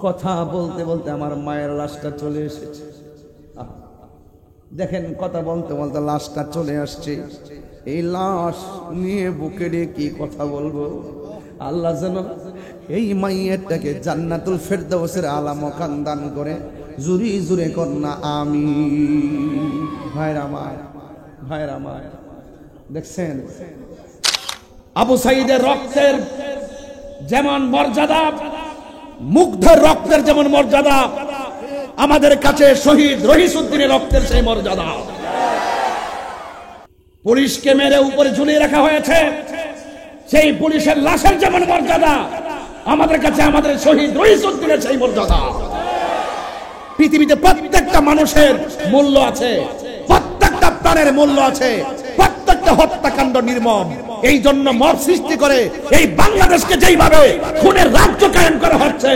কথা বলতে বলতে আমার মায়ের লাশটা চলে এসেছে। দেখেন, কথা বলতে বলতে লাশটা চলে আসছে। এই লাশ নিয়ে বুকে নিয়ে কি কথা বলবো? আল্লাহ যেন এই মাইয়াটাকে জান্নাতুল ফেরদাউসের আলা মাকাম দান করে। জুরি জুরে কন্যা আমিন। ভাইরা আমার, দেখছেন আবু সাঈদের রক্তের যেমন মর্যাদা, মুগ্ধের রক্তের যেমন মর্যাদা, আমাদের কাছে শহীদ রহিসউদ্দিনের রক্তের সেই মর্যাদা। পুলিশকে মেরে উপরে ঝুলিয়ে রাখা হয়েছে, সেই পুলিশের লাশের যেমন মর্যাদা, আমাদের কাছে আমাদের শহীদ রহিসউদ্দিনের সেই মর্যাদা। পৃথিবীতে প্রত্যেকটা মানুষের মূল্য আছে, প্রত্যেকটা প্রাণের মূল্য আছে, প্রত্যেকটা হত্যাকাণ্ড নির্মম। এই জন্য মব সৃষ্টি করে এই বাংলাদেশকে যেইভাবে খুনের রাজ্য কায়েম করা হচ্ছে,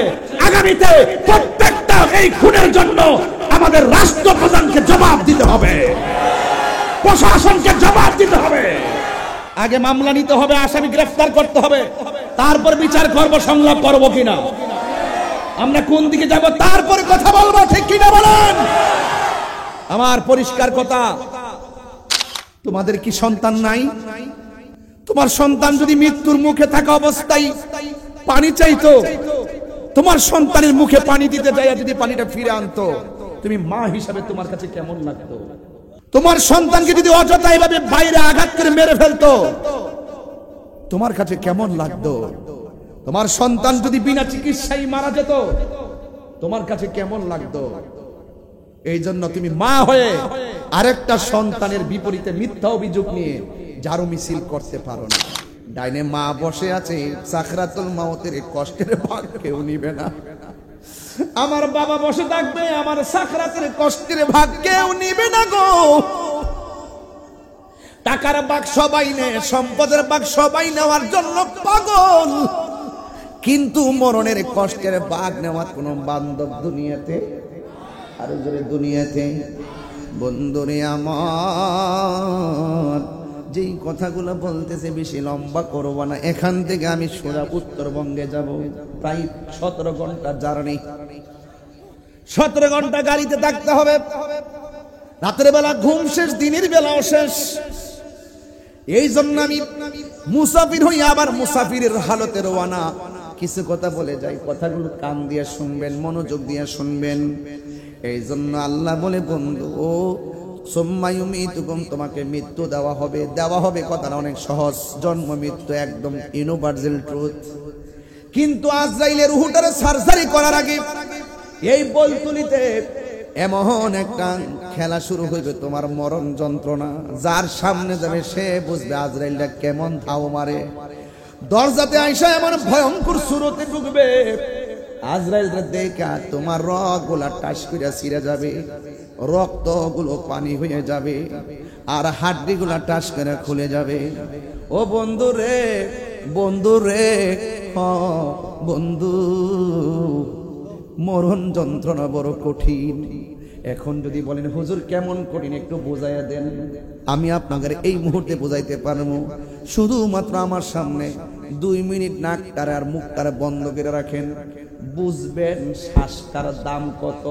আগামীতে প্রত্যেকটা এই খুনের জন্য আমাদের রাষ্ট্রপ্রধানকে জবাব দিতে হবে, প্রশাসনকে জবাব দিতে হবে। আগে মামলা নিতে হবে, আসামি গ্রেফতার করতে হবে, তারপর বিচার করব, সংলাপ করব কিনা, আমরা কোন দিকে যাব তারপরে কথা বলবো, ঠিক কিনা বলেন? আমার পরিষ্কার কথা, তোমাদের কি সন্তান নাই? তোমার সন্তান যদি মৃত্যুর মুখে থাকা অবস্থায় পানি চাইতো, তোমার সন্তানের মুখে পানি দিতে যায়, যদি পানিটা ফিরে আনতো, তুমি মা হিসাবে তোমার কাছে কেমন লাগতো? তোমার সন্তানকে যদি অযথা এভাবে বাইরে আঘাত করে মেরে ফেলতো, তোমার কাছে কেমন লাগতো? তোমার সন্তান যদি বিনা চিকিৎসায় মারা যেত, তোমার কাছে কেমন লাগতো? এই জন্য তুমি মা হয়ে আরেকটা সন্তানের বিপরীতে মিথ্যা অভিযোগ নিয়ে ঝাড়ু মিছিল করতে পারো না। ডাইনে মা বসে আছে, সাকরাতুল মাউতের কষ্টের ভাগ কেউ নিবে না। আমার বাবা বসে থাকবে, আমার সাকরাতের কষ্টের ভাগ কেউ নিবে না গো। টাকার ভাগ সবাই নেয়, সম্পদের ভাগ সবাই নেওয়ার জন্য পাগল, কিন্তু মরণের কষ্টের ভাগ নেওয়ার কোন বান্ধব দুনিয়াতে, আরো জোরে দুনিয়াতে। বন্ধুরে আমার, যেই কথাগুলো বলতেছে বেশি লম্বা করব না, এখান থেকে আমি সোজা উত্তরবঙ্গে যাব। প্রায় 17 ঘন্টা জার্নি, 17 ঘন্টা গাড়িতে থাকতে হবে। রাতের বেলা ঘুম শেষ, দিনের বেলাও শেষ। এই জন্য আমি মুসাফির হই, আবার মুসাফিরের হালতে রওনা। কিছু কথা বলে যাই, কথাগুলো কান দিয়ে শুনবেন, মনোযোগ দিয়ে শুনবেন। এই জন্য আল্লাহ বলে, বন্ধু ও সুম্মায়ুমিতুকুম, তোমাকে মৃত্যু দেওয়া হবে। কথাটা অনেক সহজ, জন্ম মৃত্যু একদম ইউনিভার্সাল ট্রুথ। কিন্তু আজরাইলের রূহটারে সার্জারি করার আগে এই বলতুলিতে এমন একটা খেলা শুরু হইবে, তোমার মরণ যন্ত্রণা। যার সামনে যাবে সে বুঝবে আজরাইলটা কেমন ধাও মারে। দরজাতে আইসা এমন ভয়ঙ্কর সুরতে ঢুকবে, আজরাইল দেখা তোমার রগগুলা টাস করে ছিঁড়ে যাবে, রক্তগুলো পানি হয়ে যাবে, আর হাড্ডিগুলা টাস করে খুলে যাবে। ও বন্ধু রে, বন্ধু রে, বন্ধু, মরণ যন্ত্রণা বড় কঠিন। এখন যদি বলেন হুজুর কেমন কঠিন, একটু বোঝাইয়া দেন। আমি আপনাদের এই মুহূর্তে বোঝাইতে পারবো। শুধুমাত্র আমার সামনে 2 মিনিট নাকটারে আর মুখটারে বন্ধ করে রাখেন, বুঝবেন শ্বাসটার দাম কত।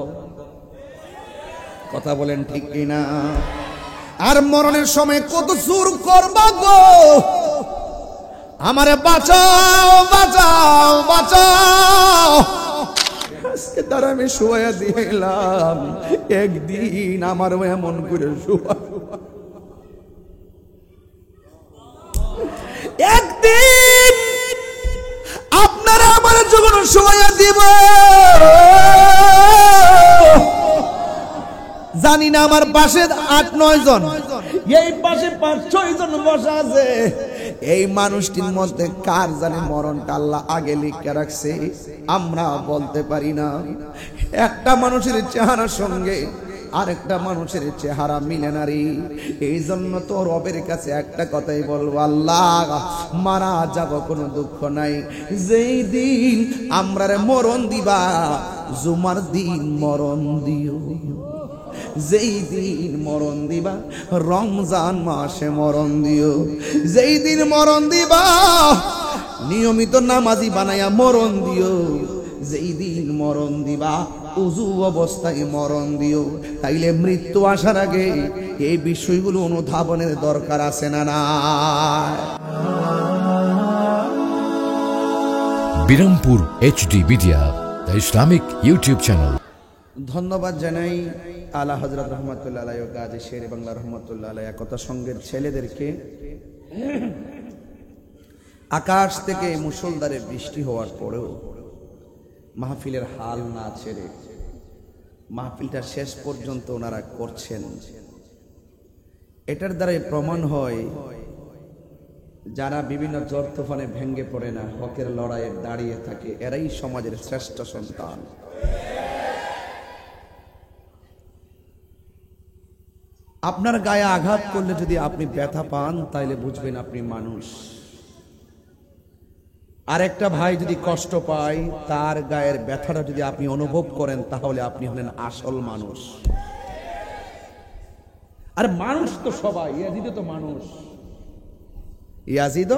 কথা বলেন ঠিক কিনা? আর মরণের সময় কত জোর করবা গো, আমারে বাঁচাও, বাঁচাও, বাঁচাও। আজকে তার আমি শোয়া দিলাম, একদিন আমারও এমন করে শোয়া, একদিন আপনারা আমার যখন শোয়া দিব, জানি না আমার পাশে 8-9 জন, এই পাশে 5-6 জন বসা আছে। এই মানুষটির মধ্যে কার জানে মরণটা আল্লাহ আগে লিখে রাখছে, আমরা বলতে পারি না। একটা মানুষের চেহারার সঙ্গে আরেকটা মানুষের চেহারা মিলে না রে। এই জন্য তো রবের কাছে একটা কথাই বলবো, আল্লাহ মারা যাব কোনো দুঃখ নাই, যেই দিন আমরারে মরণ দিবা, জুমার দিন মরণ দিও। যেই দিন মরণ দিবা, রমজান মাসে মরণ দিও। যেই দিন মরণ দিবা, নিয়মিত নামাজি বানাইয়া মরণ দিও। যেই দিন মরণ দিবা উজু অবস্থায় মরণ দিও। তাইলে মৃত্যু আসার আগে এই বিষয়গুলো অনুধাবনের দরকার আছে না না? Birampur HD media, the Islamic YouTube channel. ধন্যবাদ জানাই আলা হযরত রহমাতুল্লাহ আলাইহি ও গাজী শের বাংলা রহমাতুল্লাহ আলাইহি একতা সংঘের ছেলেদেরকে। আকাশ থেকে মুষলধারে বৃষ্টি হওয়ার পরেও মাহফিলের হাল না ছেড়ে মাহফিলটা শেষ পর্যন্ত ওনারা করছেন। এটার দ্বারাই প্রমাণ হয় যারা বিভিন্ন ঝড় তুফানে ভেঙ্গে পড়ে না, হকের লড়াইয়ে দাঁড়িয়ে থাকে, এরাই সমাজের শ্রেষ্ঠ সন্তান। আপনার গায়ে আঘাত করলে যদি আপনি ব্যথা পান তাইলে বুঝবেন আপনি মানুষ। আরেকটা ভাই যদি কষ্ট পায়, তার গায়ের ব্যথাটা যদি আপনি অনুভব করেন, তাহলে আপনি হলেন আসল মানুষ। আর মানুষ তো সবাই, ইয়াজিদ তো মানুষ, ইয়াজিদ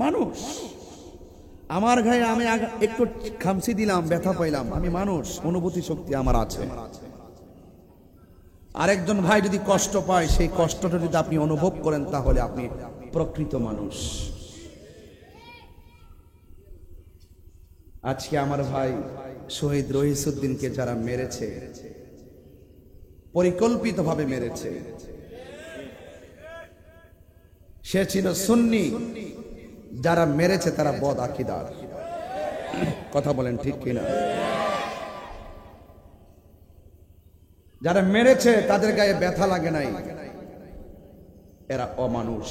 মানুষ। আমার গায়ে আমি একটু খামসি দিলাম, ব্যথা পাইলাম, আমি মানুষ, অনুভূতি শক্তি আমার আছে। আরেকজন ভাই যদি কষ্ট পায়, সেই কষ্টটা যদি আপনি অনুভব করেন, তাহলে আপনি প্রকৃত মানুষ। আজকে আমার ভাই শহীদ রহিসউদ্দিনকে যারা মেরেছে, পরিকল্পিতভাবে মেরেছে, সে ছিল সুন্নি, যারা মেরেছে তারা বদ আকীদার। কথা বলেন ঠিক কিনা? যারা মেরেছে তাদের গায়ে ব্যথা লাগে নাই, এরা অমানুষ।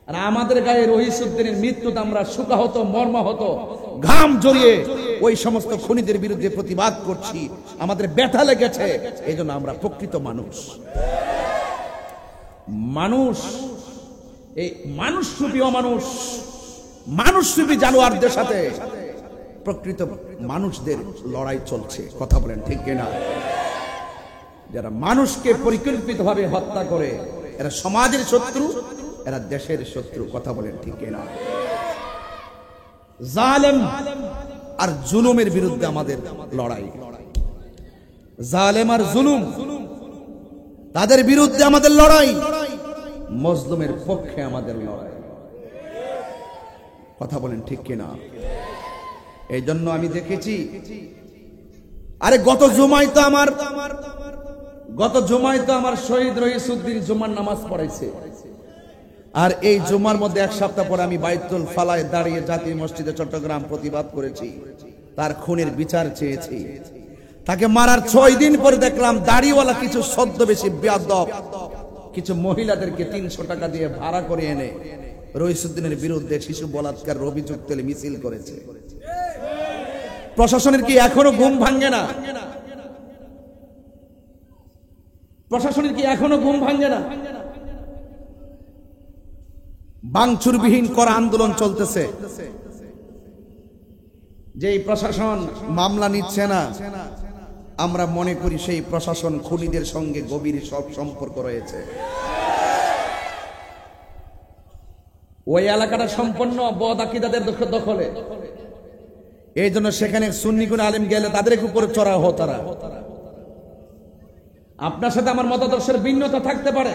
আর আমাদের গায়ে রহিসউদ্দিনের মৃত্যুতে আমরা শোকাহত, মর্মাহত, ঘাম জড়িয়ে ওই সমস্ত খুনিদের বিরুদ্ধে প্রতিবাদ করছি, আমাদের ব্যথা লেগেছে, এই জন্য আমরা প্রকৃত মানুষ। মানুষ, এই মানুষরূপী অমানুষ, মানুষরূপী জানোয়ারদের সাথে প্রকৃত মানুষদের লড়াই চলছে। কথা বলেন ঠিক কিনা? যারা মানুষকে পরিকল্পিতভাবে হত্যা করে, এরা সমাজের শত্রু, এরা দেশের শত্রু। কথা বলেন ঠিক কিনা? জালেম আর জুলুমের বিরুদ্ধে আমাদের লড়াই। জালেম আর জুলুম, তাদের বিরুদ্ধে আমাদের লড়াই, মজলুমের পক্ষে আমাদের লড়াই। কথা বলেন ঠিক কিনা? এই জন্য আমি দেখেছি, আরে গত জুমায় তো আমার শহীদ রহিসউদ্দিন জুমার নামাজ পড়াইছে। আর এই জুমার মধ্যে এক সপ্তাহ পরে আমি বাইতুল ফালায় দাঁড়িয়ে জাতীয় মসজিদে চট্টগ্রাম প্রতিবাদ করেছি, তার খুনের বিচার চেয়েছি। তাকে মারার 6 দিন পরে দেখলাম দাড়িওয়ালা কিছু ছদ্মবেশী বেয়াদব কিছু মহিলাদেরকে 300 টাকা দিয়ে ভাড়া করে এনে রহিসউদ্দিনের বিরুদ্ধে শিশু বলাৎকার অভিযোগ তুলে মিছিল করেছে। প্রশাসনের কি এখনো ঘুম ভাঙে না? প্রশাসনের কি এখনো ঘুম ভাঙে না? ভাঙচুরবিহীন করা আন্দোলন চলতেছে, যেই প্রশাসন মামলা নিচ্ছে না, আমরা মনে করি সেই প্রশাসন খুনিদের সঙ্গে গভীর সব সম্পর্ক রয়েছে। ওই এলাকাটা সম্পূর্ণ বদ আকীদাদের দখলে। এই জন্য সেখানে সুন্নি কোন আলেম গেলে তাদের উপরে চড়া হতো তারা। আপনার সাথে আমার মতাদর্শের ভিন্নতা থাকতে পারে,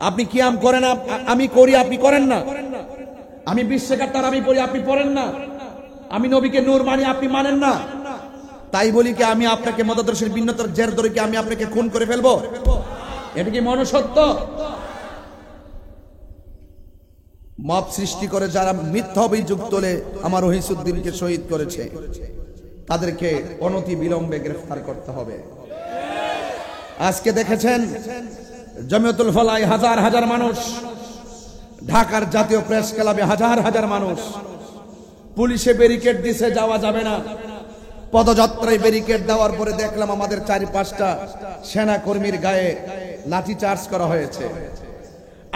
আপনি কিয়াম করেন, আমি করি, আপনি করেন না। আমি বিশ্বকার তার আমি পড়ি, আপনি পড়েন না। আমি নবীকে নূর মানি, আপনি মানেন না। তাই বলি কি আমি আপনাকে মতাদর্শের ভিন্নতার জের ধরে কি আমি আপনাকে খুন করে ফেলবো? এটা কি মনুষ্যত্ব? মব সৃষ্টি করে যারা মিথ্যা অভিযোগ তোলে আমার রহিসউদ্দিনকে শহীদ করেছে, তাদেরকে অনতি বিলম্বে গ্রেফতার করতে হবে। আজকে দেখেছেন জমিয়তুল ফালায় হাজার হাজার মানুষ, ঢাকার জাতীয় প্রেস ক্লাবে হাজার হাজার মানুষ, পুলিশে ব্যারিকেড দিছে, যাওয়া যাবে না। পদযাত্রায় ব্যারিকেড দেওয়ার পরে দেখলাম আমাদের 4-5টা সেনা কর্মীর গায়ে লাঠি চার্জ করা হয়েছে।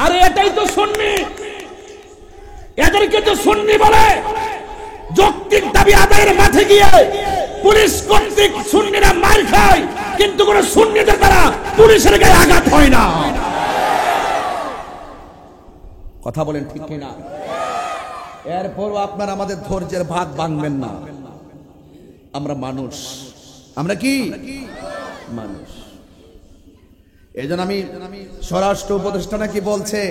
আরে এটাই তো সুন্নি, এদেরকে তো সুন্নি বলে। যৌক্তিক দাবি আদায়ের মাঠে গিয়ে পুলিশ কর্তৃক সুন্নিরা মার খায়, কিন্তু কোন সুন্নিদের দ্বারা পুলিশের গায়ে আঘাত হয় না। কথা বলেন ঠিক কিনা? এরপরও আপনারা আমাদের ধৈর্যের ভাত ভাঙবেন না। আমরা মানুষ, আমরা কি মানুষ। এই জন্য আমি স্বরাষ্ট্র উপদেষ্টা নাকি বলছে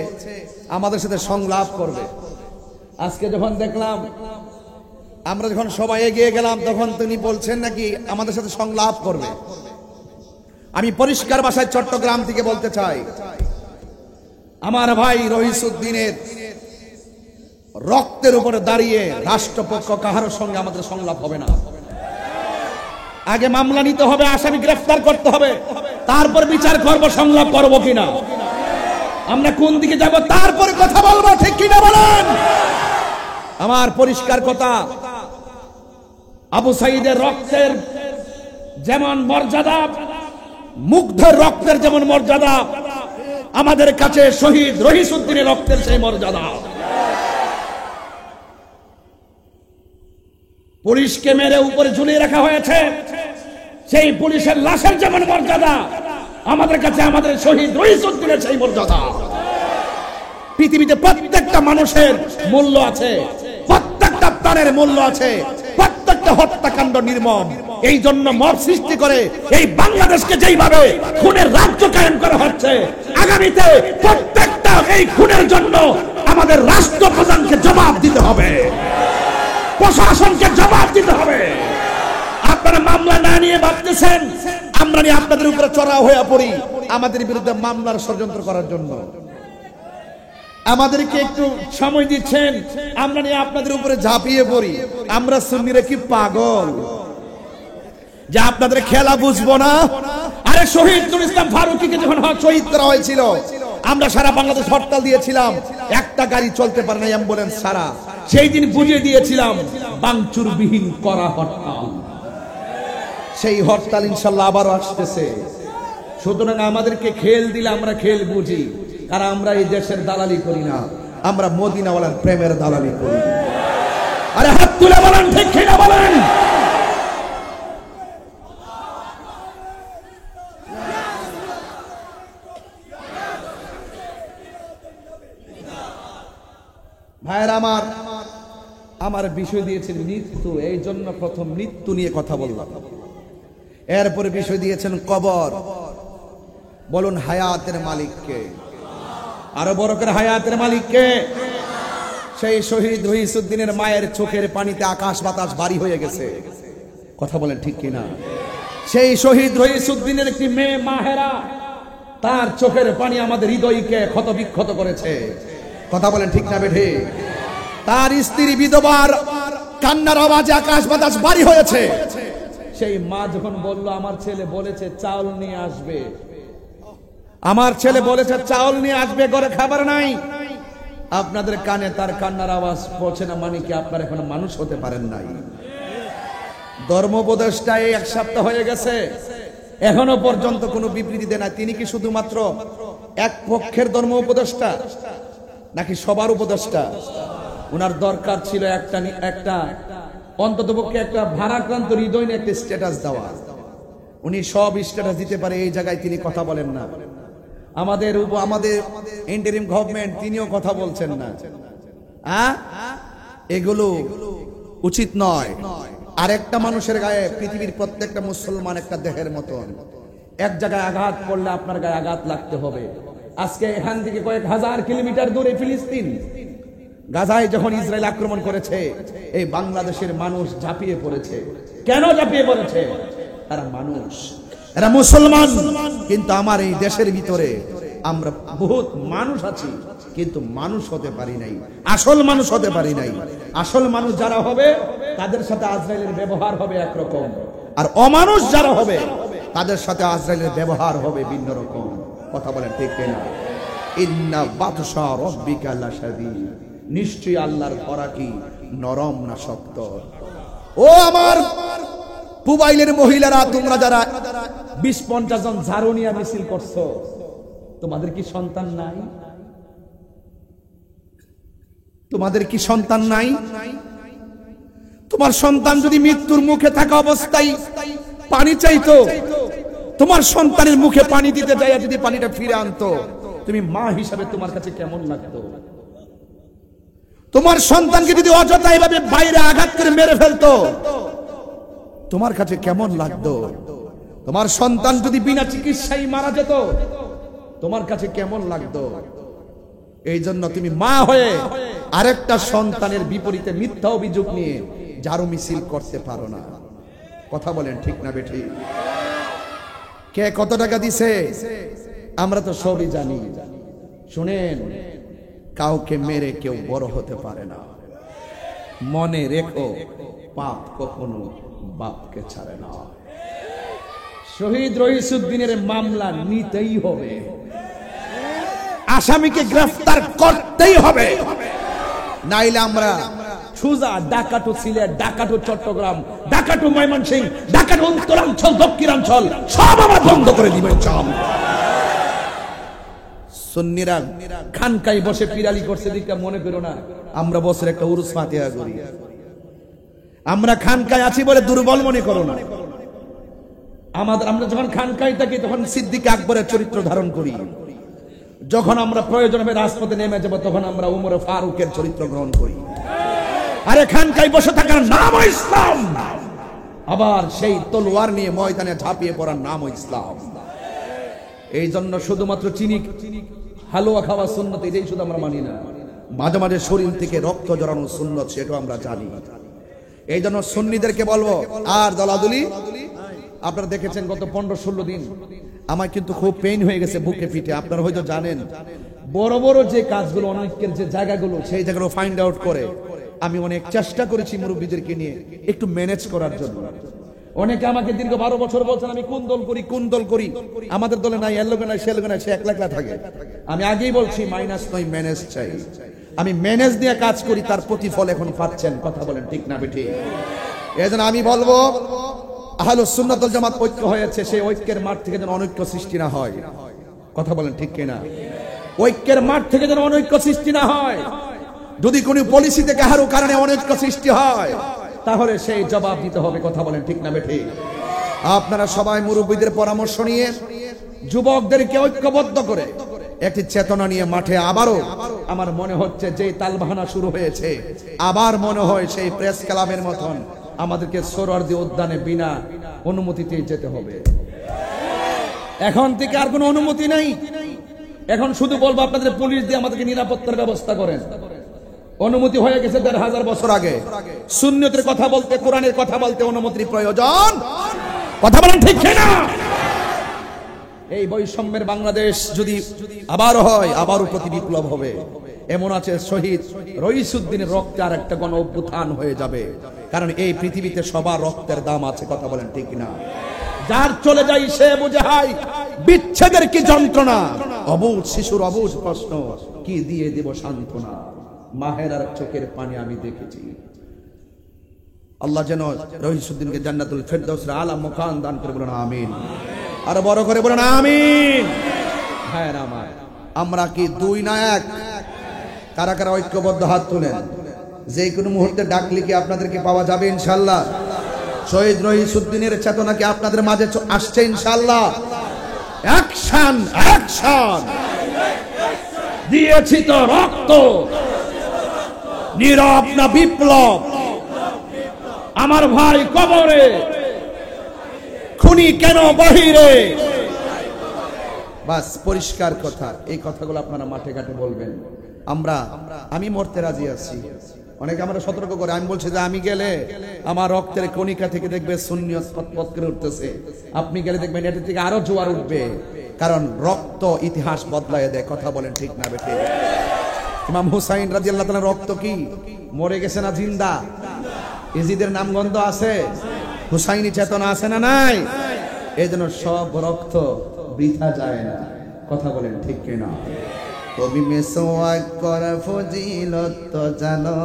আমাদের সাথে সংলাপ করবে। আজকে যখন দেখলাম, আমরা যখন সবাই এগিয়ে গেলাম, তখন তিনি বলছেন নাকি আমাদের সাথে সংলাপ করবে। আমি পরিষ্কার ভাষায় চট্টগ্রাম থেকে বলতে চাই, আমার ভাই রহিসউদ্দিনের রক্তের উপরে দাঁড়িয়ে রাষ্ট্রপক্ষ কাহারোর সঙ্গে আমাদের সংলাপ হবে না। আগে মামলা নিতে হবে, আসামি গ্রেফতার করতে হবে, তারপর বিচার করব সংলাপ করব কিনা, আমরা কোন দিকে যাব তারপরে কথা বলবো, ঠিক কিনা বলেন? আমার পরিষ্কার কথা, আবু সাঈদের রক্তের যেমন মর্যাদা, মুগ্ধের রক্তের যেমন মর্যাদা, আমাদের কাছে শহীদ রহিসউদ্দিনের রক্তের সেই মর্যাদা। পুলিশকে মেরে উপরে ঝুলিয়ে রাখা হয়েছে, সেই পুলিশের লাশের যেমন মর্যাদা, আমাদের কাছে আমাদের শহীদ রহিসউদ্দিনের সেই মর্যাদা। পৃথিবীতে প্রত্যেকটা মানুষের মূল্য আছে, প্রত্যেকটা প্রাণের মূল্য আছে, প্রত্যেকটা হত্যাকাণ্ড নির্মম। এই জন্য মব সৃষ্টি করে এই বাংলাদেশকে যেইভাবে খুনের রাজ্য কায়েম করা হচ্ছে, আগামীতে প্রত্যেকটা এই খুনের জন্য আমাদের রাষ্ট্রপ্রধানকে জবাব দিতে হবে, প্রশাসনকে জবাব দিতে হবে। আপনারা মামলা না নিয়ে ভাবতেছেন আমরা নিয়ে আপনাদের উপরে চড়াও হয়ে পড়ি আমাদের বিরুদ্ধে মামলার ষড়যন্ত্র করার জন্য। আমাদেরকে একটু সময় দিচ্ছেন, আমরা নিয়ে আপনাদের উপরে ঝাঁপিয়ে পড়ি। আমরা সুন্নিরা কি পাগল যে আপনাদের খেলা বুঝবো না? আরে শহীদ নুরুল ইসলাম ফারুকীকে যখন শহীদ করা হয়েছিল, আমরা সারা বাংলাদেশ হরতাল দিয়েছিলাম, একটা গাড়ি চলতে পারে না, অ্যাম্বুলেন্স ছাড়া। সেই দিন বুঝিয়ে দিয়েছিলাম বাংচুর বিহীন করা হরতাল। সেই হরতাল ইনশাআল্লাহ আবারও আসতেছে। সুতরাং আমাদেরকে খেল দিলে আমরা খেল বুঝি, কারণ আমরা এই দেশের দালালি করি না, আমরা মদিনাওয়ালার প্রেমের দালালি করি। আরে হাত তুলে বলেন ঠিক কিনা বলেন? ভাইয়ের আমার বিষয় দিয়েছেন মৃত্যু, এই জন্য প্রথম মৃত্যু নিয়ে কথা বললাম। এরপরে বিষয় দিয়েছেন কবর। বলুন হায়াতের মালিককে, আরো বড় করে হায়াতের মালিককে। সেই শহীদ রহিসউদ্দিনের মায়ের চোখের পানিতে আকাশ বাতাস ভারী হয়ে গেছে, কথা বলেন ঠিক কিনা? সেই শহীদ রহিসউদ্দিনের একটি মেয়ে মাহেরা, তার চোখের পানি আমাদের হৃদয়কে ক্ষত বিক্ষত করেছে, কথা বলেন ঠিক না বেঠে? তার স্ত্রী বিধবার কান্নার আওয়াজে আকাশ বাতাস ভারী হয়েছে। সেই মা যখন বলল আমার ছেলে বলেছে চাউল নিয়ে আসবে, আমার ছেলে বলেছে চাউল নিয়ে আসবে, ঘরে খাবার নাই, আপনাদের কানে তার কান্নার আওয়াজ পৌঁছে না, মানে কি আপনারা এখন মানুষ হতে পারেন নাই? ধর্ম উপদেষ্টা এই এক সপ্তাহ হয়ে গেছে, এখনো পর্যন্ত কোনো বিবৃতি দেয় না। তিনি কি শুধুমাত্র এক পক্ষের ধর্ম উপদেষ্টা নাকি সবার উপদেষ্টা? ওনার দরকার ছিল একটা অন্ততপক্ষে একটা ভারাক্রান্ত হৃদয় নিয়ে একটা স্ট্যাটাস দেওয়া। উনি সব স্ট্যাটাস দিতে পারে, এই জায়গায় তিনি কথা বলেন না। আমাদের ইন্টারিম গভর্নমেন্ট, তিনিও কথা বলছেন না। এগুলো উচিত নয়। আরেকটা মানুষের গায়ে, পৃথিবীর প্রত্যেকটা মুসলমান একটা দেহের মতন, এক জায়গায় আঘাত পড়লে আপনার গায়ে আঘাত লাগতে হবে। আজকে এখান থেকে কয়েক হাজার কিলোমিটার দূরে ফিলিস্তিন, গাজায় যখন ইসরায়েল আক্রমণ করেছে, এই বাংলাদেশের মানুষ ঝাঁপিয়ে পড়েছে। কেন ঝাঁপিয়ে পড়েছে? তারা মানুষ, এরা মুসলমান। কিন্তু আমার এই দেশের ভিতরে আমরা বহুত মানুষ আছি, কিন্তু মানুষ হতে পারি নাই, আসল মানুষ হতে পারি নাই। আসল মানুষ যারা হবে তাদের সাথে আজরাইলের ব্যবহার হবে একরকম, আর অমানুষ যারা হবে তাদের সাথে আজরাইলের ব্যবহার হবে ভিন্ন রকম, কথা বলেন ঠিক কিনা? ইন্না বাতশা রাব্বিকা লাশাদীদ, নিশ্চয়ই আল্লাহর ধরা কি নরম না শক্ত। ও আমার পুবাইলের মহিলারা, তোমরা যারা 20-50 জন ঝাড়ু নিয়ে মিছিল করছো, তোমাদের কি সন্তান নাই? তোমাদের কি সন্তান নাই? তোমার সন্তান যদি মৃত্যুর মুখে থাকা অবস্থায় পানি চাইতো, তোমার সন্তানের মুখে পানি দিতে যায়, যদি পানিটা ফিরে আনতো, তুমি মা হিসাবে তোমার কাছে কেমন লাগতো? তোমার সন্তানকে যদি অযথা এভাবে বাইরে আঘাত করে মেরে ফেলতো, তোমার কাছে কেমন লাগতো? তোমার সন্তান যদি বিনা চিকিৎসায় মারা যেত, তোমার কাছে কেমন লাগতো? এই জন্য তুমি মা হয়ে আরেকটা সন্তানের বিপরীতে মিথ্যা অভিযোগ নিয়ে ঝাড়ু মিছিল করতে পারো না। কথা বলেন ঠিক না বেঠিক? কে কত টাকা দিছে আমরা তো সবই জানি। শুনেন, কাউকে মেরে কেউ বড় হতে পারে না। মনে রেখো, পাপ কখনো বাপকে ছাড়ে না। শহীদ রইসুদ্দিনের মামলা নিতেই হবে, আসামিকে গ্রেফতার করতেই হবে, নাইলে আমরা সুজা ডাকাটো সিলেট, ডাকাটো চট্টগ্রাম, ডাকাটো ময়মনসিংহ, ডাকাটো উত্তরাঞ্চল, দক্ষিণাঞ্চল সব আমরা বন্ধ করে দিবেন। সুন্নিরা খানকায় বসে পিরালি করছে দিকে মনে করো না আমরা বছর একটা উরুস ফাতিহা করি। আমরা খানকায় আছি বলে দুর্বল মনে করো না। আমরা যখন খানকায় থাকি তখন সিদ্দিক আকবরের চরিত্র ধারণ করি। যখন আমরা প্রয়োজন হবে রাজপথে নেমে যাব তখন আমরা উমর ফারুকের চরিত্র গ্রহণ করি। আরে খানকায় বসে থাকার নাম ইসলাম, আবার সেই তলোয়ার নিয়ে ময়দানে ঝাঁপিয়ে পড়ার নাম ইসলাম। এই জন্য শুধুমাত্র চিনি হালুয়া খাওয়া সুন্নত এটাই শুধু আমরা মানি না, মাঝে মাঝে শরীর থেকে রক্ত জড়ানো সুন্নত সেটাও আমরা জানি। এই জন্য সুন্নিদেরকে বলবো, আর দলাদলি আপনারা দেখেছেন গত 15-16 দিন আমার কিন্তু খুব পেইন হয়ে গেছে বুকে পিঠে। আপনারা হয়তো জানেন বড় বড় যে কাজগুলো, অনেকের যে জায়গাগুলো, সেই জায়গাগুলো ফাইন্ড আউট করে আমি অনেক চেষ্টা করেছি মুরব্বীদেরকে নিয়ে একটু ম্যানেজ করার জন্য। অনেকে আমাকে দীর্ঘ 12 বছর বলছেন আমি কোন দল করি, আমাদের দলে নাই, এর লোকে নাই, সে লোকে নাই, সে একলা থাকে। আমি আগেই বলছি মাইনাস নয়, ম্যানেজ চাই। আমি ম্যানেজ দিয়ে কাজ করি, তার প্রতিফল এখন পাচ্ছেন। কথা বলেন ঠিক না বেঠিক? এজন্য আমি বলবো আহলুস সুন্নাত ওয়াল জামাত ঐক্য হয়েছে, সেই ঐক্যের মাঠ থেকে যেন অনৈক্য সৃষ্টি না হয়। কথা বলেন ঠিক কিনা? ঐক্যের মাঠ থেকে যেন অনৈক্য সৃষ্টি না হয়। যদি কোনো পলিসিতে কারো কারণে অনৈক্য সৃষ্টি হয় তাহলে সেই জবাব দিতে হবে। কথা বলেন ঠিক না বেঠিক? আপনারা সবাই মুরব্বীদের পরামর্শ নিয়ে যুবকদেরকে ঐক্যবদ্ধ করে একটি চেতনা নিয়ে মাঠে আবারও, আমার মনে হচ্ছে যে তালবাহানা শুরু হয়েছে, আবার মনে হয় সেই প্রেস ক্লাবের মতন আমাদেরকে সোহরাওয়ার্দী উদ্যানে বিনা অনুমতিতে যেতে হবে। এখন থেকে আর কোনো অনুমতি নেই। এখন শুধু বলবো আপনাদের পুলিশ দিয়ে আমাদেরকে নিরাপত্তার ব্যবস্থা করেন। অনুমতি হয়ে গেছে 1500 বছর আগে। সুন্নতের কথা বলতে, কোরআনের কথা বলতে অনুমতির প্রয়োজন। কথা বলেন ঠিক না? এই বৈষম্যের বাংলাদেশ যদি আবার হয়, আবারও প্রতি বিপ্লব হবে। এমন আছে শহীদ রইসুদ্দিনের রক্তে আর একটা গণ অভ্যুত্থান হয়ে যাবে। কারণ এই পৃথিবীতে সবার রক্তের দাম আছে। কথা বলেন ঠিক না? যার চলে যাই সে বুঝে হাই বিচ্ছেদের কি যন্ত্রণা, অবুঝ শিশুর অবুঝ প্রশ্ন কি দিয়ে দেব সান্ত্বনা। মাহের আর চোখের পানি আমি দেখেছি। আল্লাহ যেন রইসুদ্দিনকে জান্নাতুল ফেরদাউসের আলা মুকাম দান করে, বলেন আমিন। আর বড় করে বলেন আমিন। হ্যাঁ আমার, আমরা কি দুই না এক? কারা কারা ঐক্যবদ্ধ হাত তুলেন। যে কোনো মুহূর্তে ডাকলে কি আপনাদেরকে পাওয়া যাবে ইনশাআল্লাহ? শহীদ রইসুদ্দিনের চেতনা কি আপনাদের মাঝে আসছে ইনশাআল্লাহ? অ্যাকশন অ্যাকশন, দিয়েছি তো রক্ত, নীরব না বিপ্লব। আমার ভাই কবরে, খুনি কেন বাহিরে। বাস পরিষ্কার কথা। এই কথাগুলো আপনারা মাঠে ঘাটে বলবেন। আমি মরতে রাজি আছি। অনেকে আমরা সতর্ক করে, আমি বলছি যে আমি গেলে আমার রক্তের কণিকা থেকে দেখবে সুন্নিয়ত পথ করে উঠতেছে, আপনি গেলে দেখবেন এটা থেকে আরো জোয়ার উঠবে। কারণ রক্ত ইতিহাস বদলায় দেয়। কথা বলেন ঠিক না বেঠিক? ইমাম হুসাইন রাদিয়াল্লাহু তাআলা রক্ত কি মরে গেছে না জিন্দা? ইজিদের নামগন্ধ আছে, হুসাইনি চেতনা আছে না নাই? এই জন্য সব রক্ত বৃথা যায় না। কথা বলেন ঠিক কিনা? কবি মেসওয়াক করা ফজিলত তো জানো,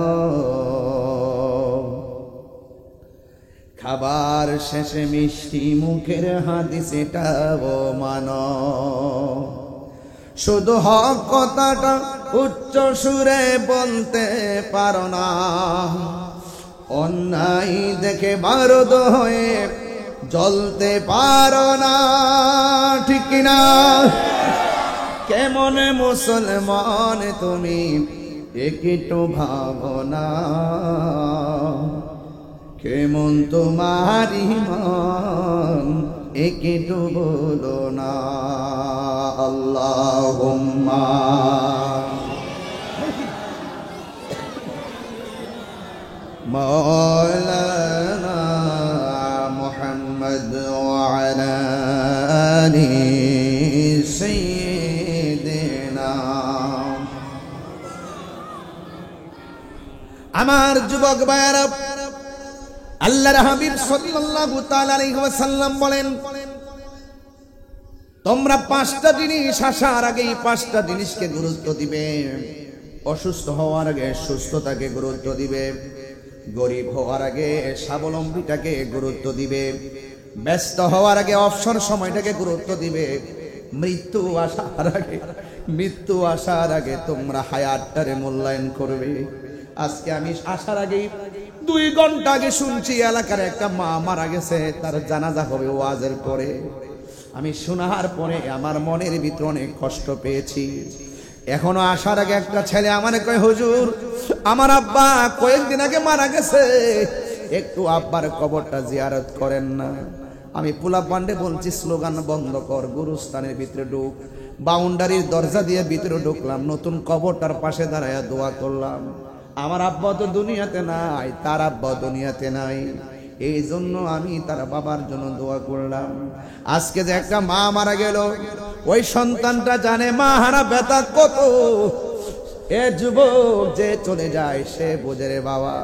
খাবার শেষে মিষ্টি মুখের হাদিস এটাও মানো। শুধু হক কথাটা উচ্চ সুরে বলতে পারো না, অন্যায় দেখে বারদ হয়ে জ্বলতে পারো না। ঠিক কিনা? কেমন মুসলমান তুমি একটু ভাবনা কেমন তোমার ঈমান একটু বলো না আল্লাহুম্মা মাওলানা মুহাম্মদ ওয়া আলা আলি সাইয়্যিদিনা। আমার যুবক ভাইরা, আল্লাহর হাবিব সাল্লাল্লাহু তাআলা আলাইহি ওয়াসাল্লাম বলেন, তোমরা পাঁচটা জিনিস আসার আগে পাঁচটা জিনিসকে গুরুত্ব দিবে। অসুস্থ হওয়ার আগে সুস্থতাকে গুরুত্ব দিবে, গরিব হওয়ার আগে স্বাবলম্বীটাকে গুরুত্ব দিবে, ব্যস্ত হওয়ার আগে অবসর সময়টাকে গুরুত্ব দিবে, মৃত্যু আসার আগে তোমরা হায়াতটারে মূল্যায়ন করবে। আজকে আমি আসার আগে 2 ঘন্টা আগে শুনছি এলাকার একটা মা মারা গেছে, তার জানাজা হবে ওয়াজের পরে। আমি শোনার পরে আমার মনের ভিতরে অনেক কষ্ট পেয়েছি। এখনো আসার আগে একটা ছেলে আমারে কয়, হুজুর আমার আব্বা কয়েকদিন আগে মারা গেছে, একটু আব্বার কবরটা জিয়ারত করেন না। আমি পোলা পান্ডে বলছি, স্লোগান বন্ধ কর, গুরুস্থানের ভিতরে ঢুক। বাউন্ডারির দরজা দিয়ে ভিতরে ঢুকলাম, নতুন কবরটার পাশে দাঁড়ায় দোয়া করলাম। আমার আব্বা তো দুনিয়াতে নাই, তার আব্বা দুনিয়াতে নাই, এই জন্য আমি তার বাবার জন্য দোয়া করলাম। আজকে যে একটা মা মারা গেল, ওই সন্তানটা জানে মা হারা ব্যথা কত। এ যুবক যে চলে যায় সে বোঝে রে বাবা।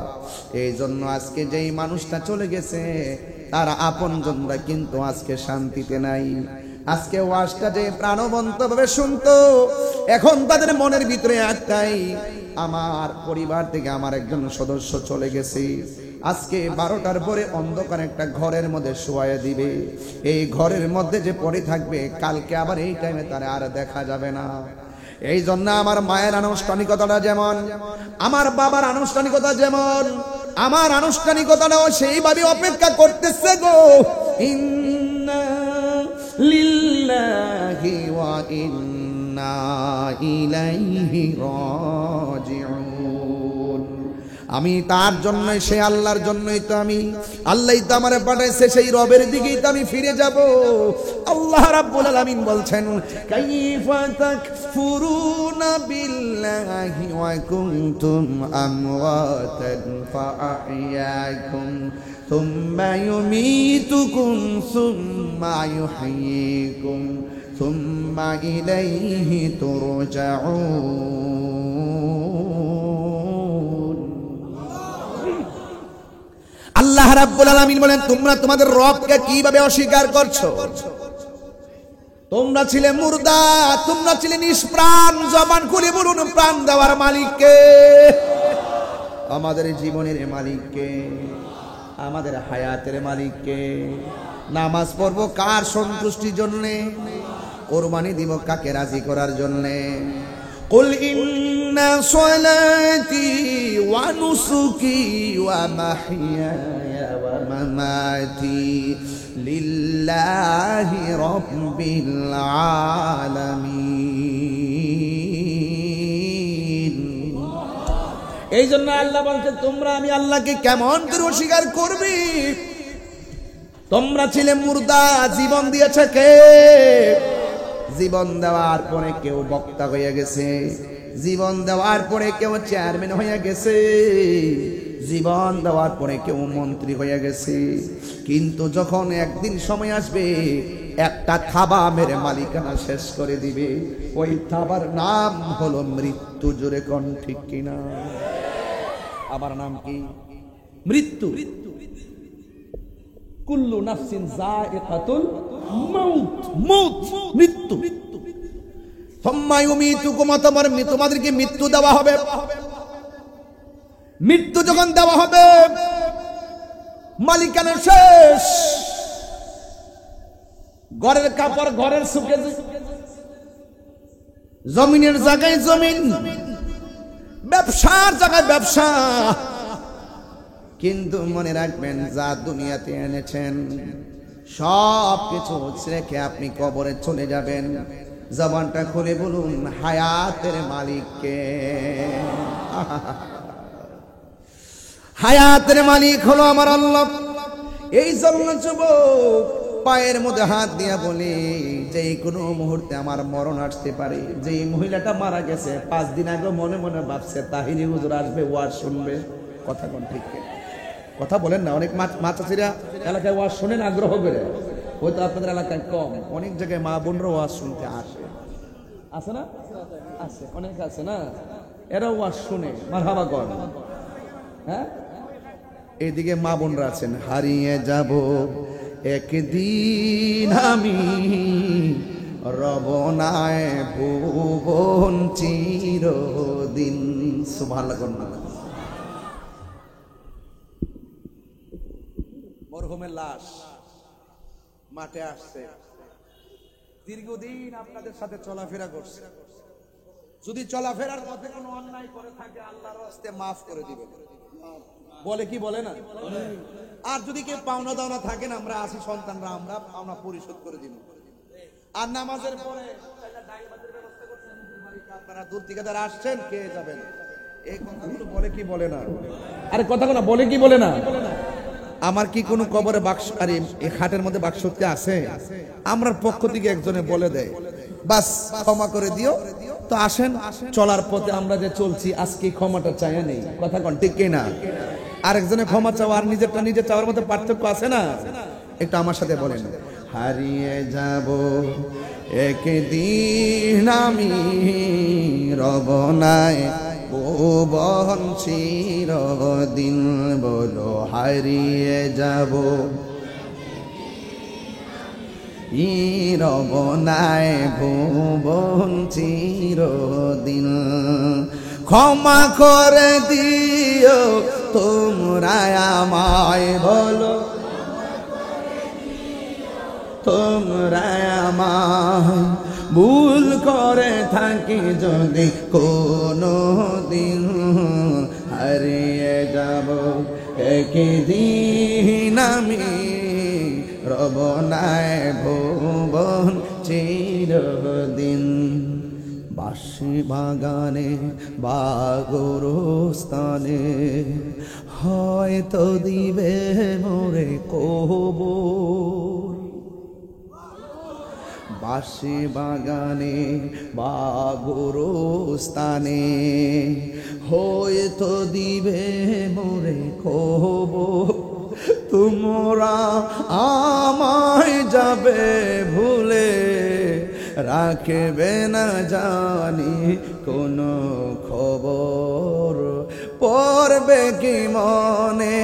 এই জন্য আজকে যেই মানুষটা চলে গেছে তার আপনজনরা কিন্তু আজকে শান্তিতে নাই। আজকে ওয়াজটা যে প্রাণবন্ত ভাবে শুনতো, এখন তাদের মনের ভিতরে একটাই, আমার পরিবার থেকে আমার একজন সদস্য চলে গেছে। আজকে 12টার পরে অন্ধকার একটা ঘরের মধ্যে শোয়া দিবে, এই ঘরের মধ্যে যে পড়ে থাকবে কালকে আবার এই টাইমে তার আর দেখা যাবে না। এই জন্য আমার মায়ের আনুষ্ঠানিকতাটা যেমন, আমার বাবার আনুষ্ঠানিকতা যেমন, আমার আনুষ্ঠানিকতাটাও সেইভাবে অপেক্ষা করতেছে গো। ইন্না লিল্লাহি ওয়া ইন্না ইলাইহি রাজিউন। আমি তার জন্যই, সে আল্লাহর জন্যই তো আমি, আল্লাহই তো আমারে পাঠাইছে, সেই রবের দিকেই তো আমি ফিরে যাব। আল্লাহ রাব্বুল আলামিন বলছেন, কাইফা তাকফুরুনা বিল্লাহি ওয়া কুনতুম আমওয়াতান ফাআহইয়াকুম সুম্মা ইউমীতুকুম সুম্মা ইউহয়ীকুম সুম্মা ইলাইহি তুরজাউন। আল্লাহ রাব্বুল আলামিন বলেন, তোমরা তোমাদের রবকে কিভাবে অস্বীকার করছো? তোমরা ছিলে মুর্দা, তোমরা ছিলে নিষ্প্রাণ। জবান খুলে বলুন, প্রাণ দেওয়ার মালিককে, আমাদের জীবনের মালিককে, আমাদের হায়াতের মালিককে। নামাজ পড়বো কার সন্তুষ্টির জন্যে? কোরবানি দিব কাকে রাজি করার জন্যে? কুল ইন্না সলাতি ওয়া নুসুকি ওয়া মাহইয়ায়া ওয়া মামাতি লিল্লাহি রাব্বিল আলামিন। এই জন্য আল্লাহ বলছে, তোমরা আমি আল্লাহকে কেমন করে অস্বীকার করবি? তোমরা ছিলে মুর্দা, জীবন দিয়েছে কে? জীবন দেওয়ার পরে কেউ বক্তা হয়ে গেছে, জীবন দেওয়ার পরে কেউ চেয়ারম্যান হয়ে গেছে, জীবন দেওয়ার পরে কেউ মন্ত্রী হয়ে গেছে। কিন্তু যখন একদিন সময় আসবে একটা থাবা মেরে মালিকানা শেষ করে দিবে, ওই থাবার নাম হলো মৃত্যু। জোরে কোন ঠিক কিনা? আবার নাম কি? মৃত্যু। কুল্লু নাফসিন যায়িকাতুল মাউত, মউত, মৃত্যু। সুম্মা ইউমীতুকুম, তোমাদেরকে মৃত্যু দেওয়া হবে। মৃত্যু যখন দেওয়া হবে, মালিকানা শেষ। ঘরের কাপড় ঘরের সুকেজ, জমিনের জায়গায় জমিন, ব্যবসার জায়গায় ব্যবসা। কিন্তু মনে রাখবেন, যা দুনিয়াতে এনেছেন সব কিছু রেখে আপনি কবরে চলে যাবেন। জবানটা খুলে বলুন হায়াতের মালিক কে? হায়াতের মালিক হলো আমার আল্লাহ। এই জন্য যুবক পায়ের মধ্যে হাত দিয়া বলি যে কোনো মুহূর্তে আমার মরণ আসতে পারে। যে মহিলাটা মারা গেছে 5 দিন আগে মনে মনে ভাবছে তাহিরি হুজুর আসবে, ওয়াজ শুনবে। কথা কোন ঠিক? কথা বলেন না। অনেক মাচাচিরা এলাকায় ওয়াজ শোনেন আগ্রহ করে, হয়তো আপনাদের এলাকায় কম। অনেক জায়গায় মা বোনরা ওয়াজ শুনতে আসে, আছে না? আছে, অনেক আছে না? এরা ওয়াজ শুনে মারহাবা কর। হ্যাঁ, এইদিকে মা বোনরা আছেন। হারিয়ে যাব একদিন আমি রবনায় ভুবন চিরদিন। সুবহানাল্লাহ। মরহুমের লাশ মাঠে আসছে, দীর্ঘদিন আপনাদের সাথে চলাফেরা করছে। যদি চলাফেরার পথে কোনো অন্যায় করে থাকে আল্লাহর রাস্তে মাফ করে দিবেন। বলে কি বলে না? আর যদি কেউ পাওনা দাওনা থাকেন, আমরা আসি সন্তানরা, আমরা পাওনা পরিশোধ করে দিব। আর নামাজের পরে আপনারা দূর থেকে যারা আসছেন কে যাবেন, এই কথাগুলো বলে কি বলে না? আরে কথাগুলো বলে কি বলে না? আমার কি কোনো কবরে বাক্স আর এই খাটের মধ্যে বাক্স আছে? আমরার পক্ষ থেকে একজনে বলে দেয়, বাস ক্ষমা করে দিও। তো আসেন, চলার পথে আমরা যে চলছি আজকে ক্ষমাটা চাইয়া নেই। কথা কোন ঠিক না? আরেকজনে ক্ষমা চাওয়া আর নিজেরটা নিজে চাওয়ার মধ্যে পার্থক্য আছে না? একটু আমার সাথে বলেন। হারিয়ে যাব একদিন আমি রবনায় ভুবন চিরদিন। বলো হারিয়ে যাব রবনায় ভুবন চিরদিন। ক্ষমা করে দিও তোমরা আমায়, বলো তোমরা আমায়। ভুল করে থাকি যদি কোনো দিন, হারিয়ে যাব একদিন আমি রবনায় ভুবন চিরদিন। বাঁশি বাগানে বা গোরস্থানে হয়তো দিবে মোরে কবর। বাঁশি বাগানে বা গোরস্থানে হয়তো দিবে মোরে কবর। তোমরা আমায় যাবে ভুলে, রাখবে না জানি কোনো খবর। পড়বে কি মনে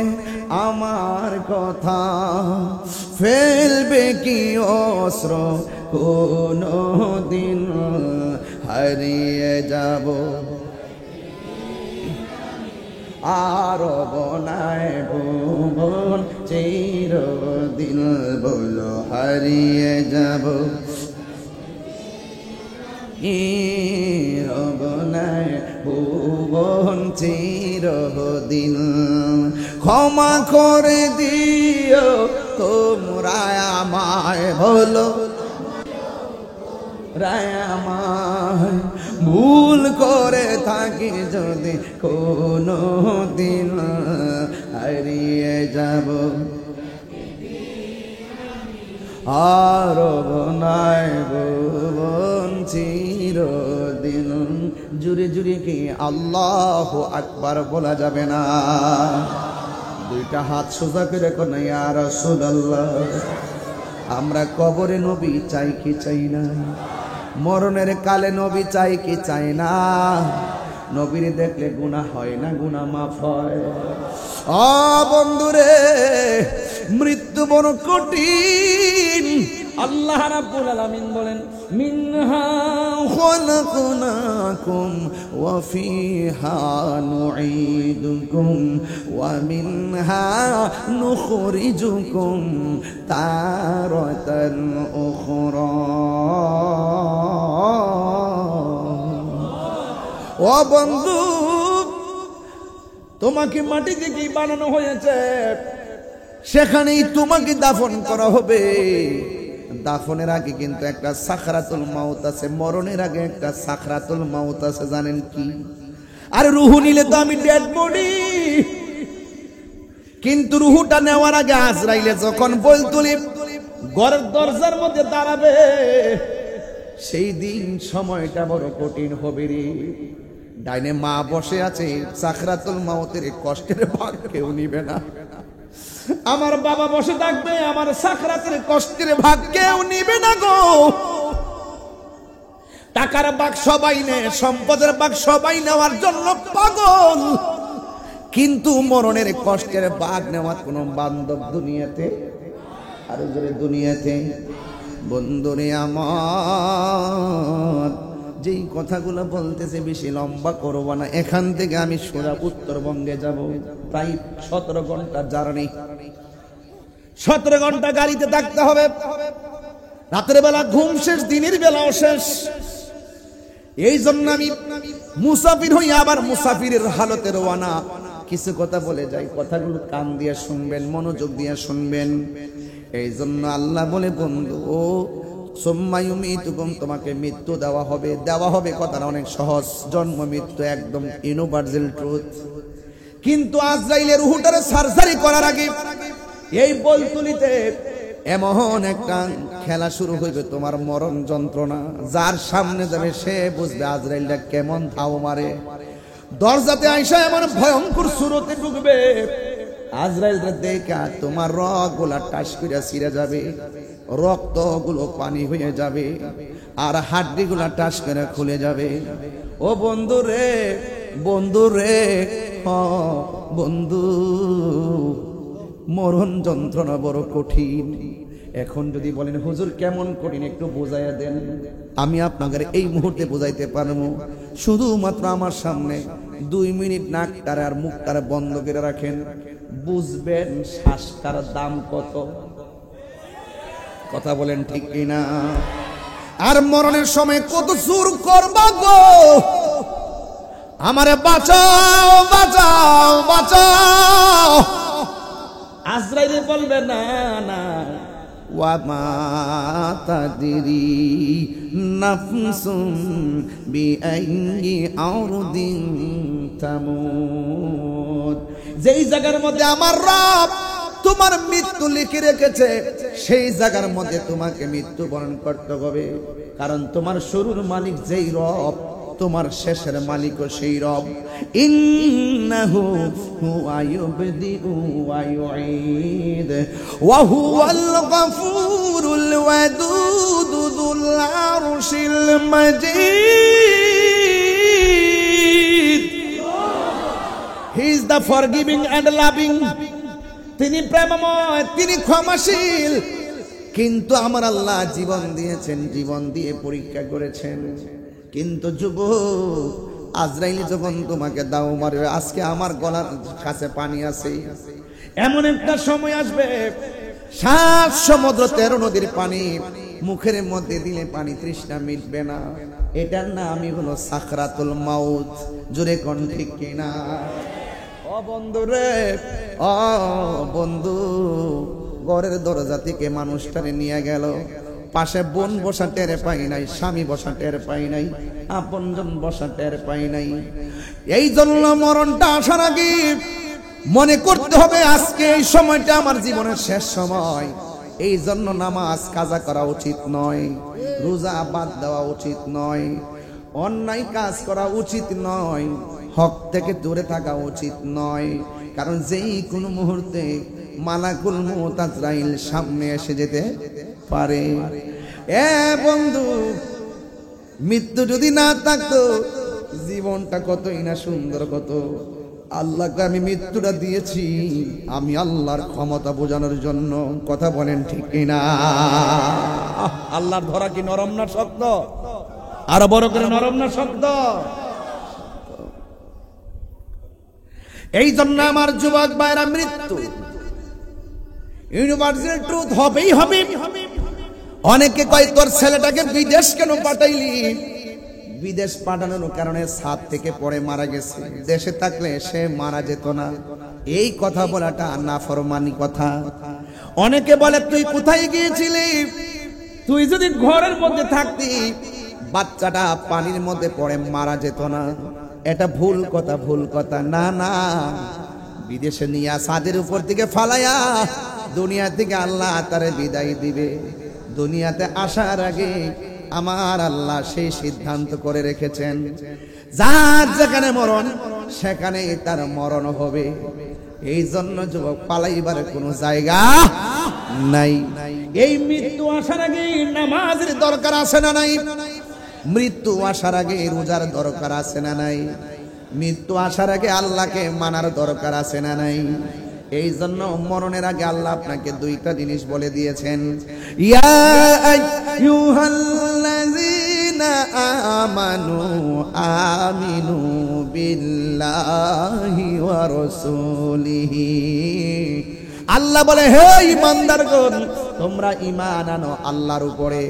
আমার কথা, ফেলবে কি অস্ত্র কোনো দিন। হারিয়ে যাব আর রবনায় ভুবন চিরদিন। বলো হারিয়ে যাব রবনায় ভুবন চিরদিন। ক্ষমা করে দিও তোমরা আমায়, বলো আমায়। ভুল করে থাকি যদি কোনো দিন, হারিয়ে যাব আর রবনায় ভুবন চিরদিন। জুড়ে জুড়ে কি আল্লাহু আকবার বলা যাবে না? দুইটা হাত সোজা করে কোন ইয়া রাসূলুল্লাহ। আমরা কবরে নবী চাই কি চাই না? মরণের কালে নবী চাই কি চাই না? নবীর দেখলে গুনাহ হয় না, গুনাহ মাফ হয়। ও বন্ধুরে, মৃত্যু বড় কঠিন। আল্লাহ রাব্বুল আলামিন বলেন, মিনহা খালাকনাকুম ওয়া ফিহা নুঈদুকুম ওয়া মিনহা নুখরিজুকুম তারাতান উখরা। ও বন্ধু, তোমাকে মাটি থেকে বানানো হয়েছে, সেখানেই তোমাকে দাফন করা হবে। দাফনের আগে কিন্তু একটা সাকরাতুল মাউত আছে, মরণের আগে একটা সাকরাতুল মাউত আছে, জানেন কি? আর রুহু নিলে তো আমি ডেড বডি, কিন্তু রুহুটা নেওয়ার আগে আজরাইলে যখন বলতুলি ঘরের দরজার মধ্যে দাঁড়াবে, সেই দিন সময়টা বড় কঠিন হবে রে। ডাইনে মা বসে আছে, সাকরাতুল মাউতের কষ্টের ভাগ কেউ নিবে না। আমার বাবা বসে থাকবে, আমার সাকরাতের কষ্টের ভাগ কেউ নিবে না গো। টাকার ভাগ সবাই নেয়, সম্পদের ভাগ সবাই নেওয়ার জন্য পাগল, কিন্তু মরণের কষ্টের ভাগ নেওয়ার কোনো বান্ধব দুনিয়াতে, আর জোরে দুনিয়াতে। বন্ধুরে আমার, যেই কথাগুলো বলতেছে বেশি লম্বা করবো না, এখান থেকে আমি সোজা উত্তরবঙ্গে যাব। প্রায় 17 ঘন্টা জার্নি, 17 ঘন্টা গাড়িতে থাকতে হবে। রাতের বেলা ঘুম শেষ, দিনের বেলাও শেষ। এই জন্য আমি মুসাফির হই, আবার মুসাফিরের হালতে রওনা। কিছু কথা বলে যাই, কথাগুলো কান দিয়ে শুনবেন, মনোযোগ দিয়ে শুনবেন। এই জন্য আল্লাহ বলে, বন্ধু ও সুম্মায়ুমিতুকুম, তোমাকে মৃত্যু দেওয়া হবে। দেওয়া হবে কথাটা অনেক সহজ, জন্ম মৃত্যু একদম ইউনিভার্সাল ট্রুথ। কিন্তু আজরাইলের রূহটারে সার্জারি করার আগে এই বলতুলিতে এমন একটা খেলা শুরু হইবে, তোমার মরণ যন্ত্রণা। যার সামনে যাবে সে বুঝবে আজরাইলটা কেমন ধাও মারে। দরজাতে আইসা এমন ভয়ঙ্কর সুরতে ঢুকবে, আজরাইলটা দেখা তোমার রগগুলা টাস করে ছিঁড়ে যাবে, রক্তগুলো পানি হয়ে যাবে, আর হাড্ডিগুলা টাস করে খুলে যাবে। ও বন্ধু রে, বন্ধু রে, বন্ধু, মরণ যন্ত্রণা বড় কঠিন। এখন যদি বলেন হুজুর কেমন কঠিন একটু বোঝাইয়া দেন, আমি আপনাদের এই মুহূর্তে বোঝাইতে পারবো। শুধুমাত্র আমার সামনে 2 মিনিট নাকটারে আর মুখটারে বন্ধ করে রাখেন, বুঝবেন শ্বাসটার দাম কত। কথা বলেন ঠিক কিনা? আর মরণের সময় কত জোর করবা গো, আমারে বাঁচাও বাঁচাও বাঁচাও। আজরাইল বলবে না না, ওয়া মা তাদরি নাফসুম বিআইয়ি আরদিন তামুত। যেই জায়গার মধ্যে আমার রব তোমার মৃত্যু লিখে রেখেছে, সেই জায়গার মধ্যে তোমাকে মৃত্যুবরণ করতে হবে। কারণ তোমার শুরুর মালিক যেই রব, তোমার শেষের মালিকও সেই রব। ইন্নাহু হুয়া ইউবদিউ ওয়া ইউঈদ ওয়া হুয়াল গফুরুল ওয়াদুদ যুল আরশিল মাজিদ। He is the forgiving and loving. তিনি প্রেমময়, তিনি ক্ষমাশীল। কিন্তু আমার আল্লাহ জীবন দিয়েছেন, জীবন দিয়ে পরীক্ষা করেছেন। কিন্তু যুবক, আজরাইল যখন তোমাকে দাও মারবে, আজকে আমার গলার কাছে পানি আছে, এমন একটা সময় আসবে 7 সমুদ্র 13 নদীর পানি মুখের মধ্যে দিলে পানি তৃষ্ণা মিটবে না। এটার নামই হলো সাকরাতুল মাউত। জোরে কোন ঠিক কিনা? ও বন্ধু রে, ও বন্ধু, ঘরের দরজা থেকে মানুষটারে নিয়ে গেল, পাশে বোন বসা টের পাই নাই, স্বামী বসা টের পাই নাই, আপনজন বসা টের পাই নাই। এই জন্য মরণটা আসার আগে মনে করতে হবে আজকে এই সময়টা আমার জীবনের শেষ সময়। এই জন্য নামাজ কাজা করা উচিত নয়, রোজা বাদ দেওয়া উচিত নয়, অন্যায় কাজ করা উচিত নয়, হক থেকে দূরে থাকা উচিত নয়। কারণ যেই কোনো মুহূর্তে মালাকুল মউত আজরাইল সামনে এসে যেতে পারে। এ বন্ধু, মৃত্যু যদি না থাকতো জীবনটা কতই না সুন্দর কত। আল্লাহকে আমি মৃত্যুটা দিয়েছি আমি আল্লাহর ক্ষমতা বোঝানোর জন্য। কথা বলেন ঠিক কিনা? আল্লাহর ধরা কি নরম না শক্ত? আরো বড় করে, নরম না শক্ত? এই জন্য আমার যুবক ভাইরা, মৃত্যু ইউনিভার্সাল ট্রুথ হবেই হবে। অনেকে কয় তোর ছেলেটাকে বিদেশ কেন পাঠাইলি? বিদেশ পাঠানোর কারণে ছাদ থেকে পড়ে মারা গেছে, দেশে থাকলে সে মারা যেত না। এই কথা বলাটা নাফরমানি কথা। অনেকে বলে তুই কোথায় গিয়েছিলি? তুই যদি ঘরের মধ্যে থাকতি বাচ্চাটা পানির মধ্যে পড়ে মারা যেত না। এটা ভুল কথা, ভুল কথা। না না, বিদেশে নিয়ে ছাদের উপর থেকে ফালাইয়া দুনিয়া থেকে আল্লাহ তারে বিদায় দিবে। দুনিয়াতে আসার আগে আমার আল্লাহ সেই সিদ্ধান্ত করে রেখেছেন, যার যেখানে মরণ সেখানে তার মরণ হবে। এই জন্য যুবক, পালাইবার কোনো জায়গা নাই। এই মৃত্যু আসার আগে নামাজের দরকার আছে না নাই? মৃত্যু আসার আগে রোজার দরকার আছে না নাই? মৃত্যু আসার আগে আল্লাহকে মানার দরকার আছে না নাই? এই জন্য মরণের আগে আল্লাহ আপনাকে দুইটা জিনিস বলে দিয়েছেন, ইয়া আইয়ুহাল্লাযীনা আমানু আমিনু বিল্লাহি ওয়া রাসূলিহি। আল্লাহ বলে, হে ঈমানদারগণ, তোমরা ঈমান আনো আল্লাহর উপরে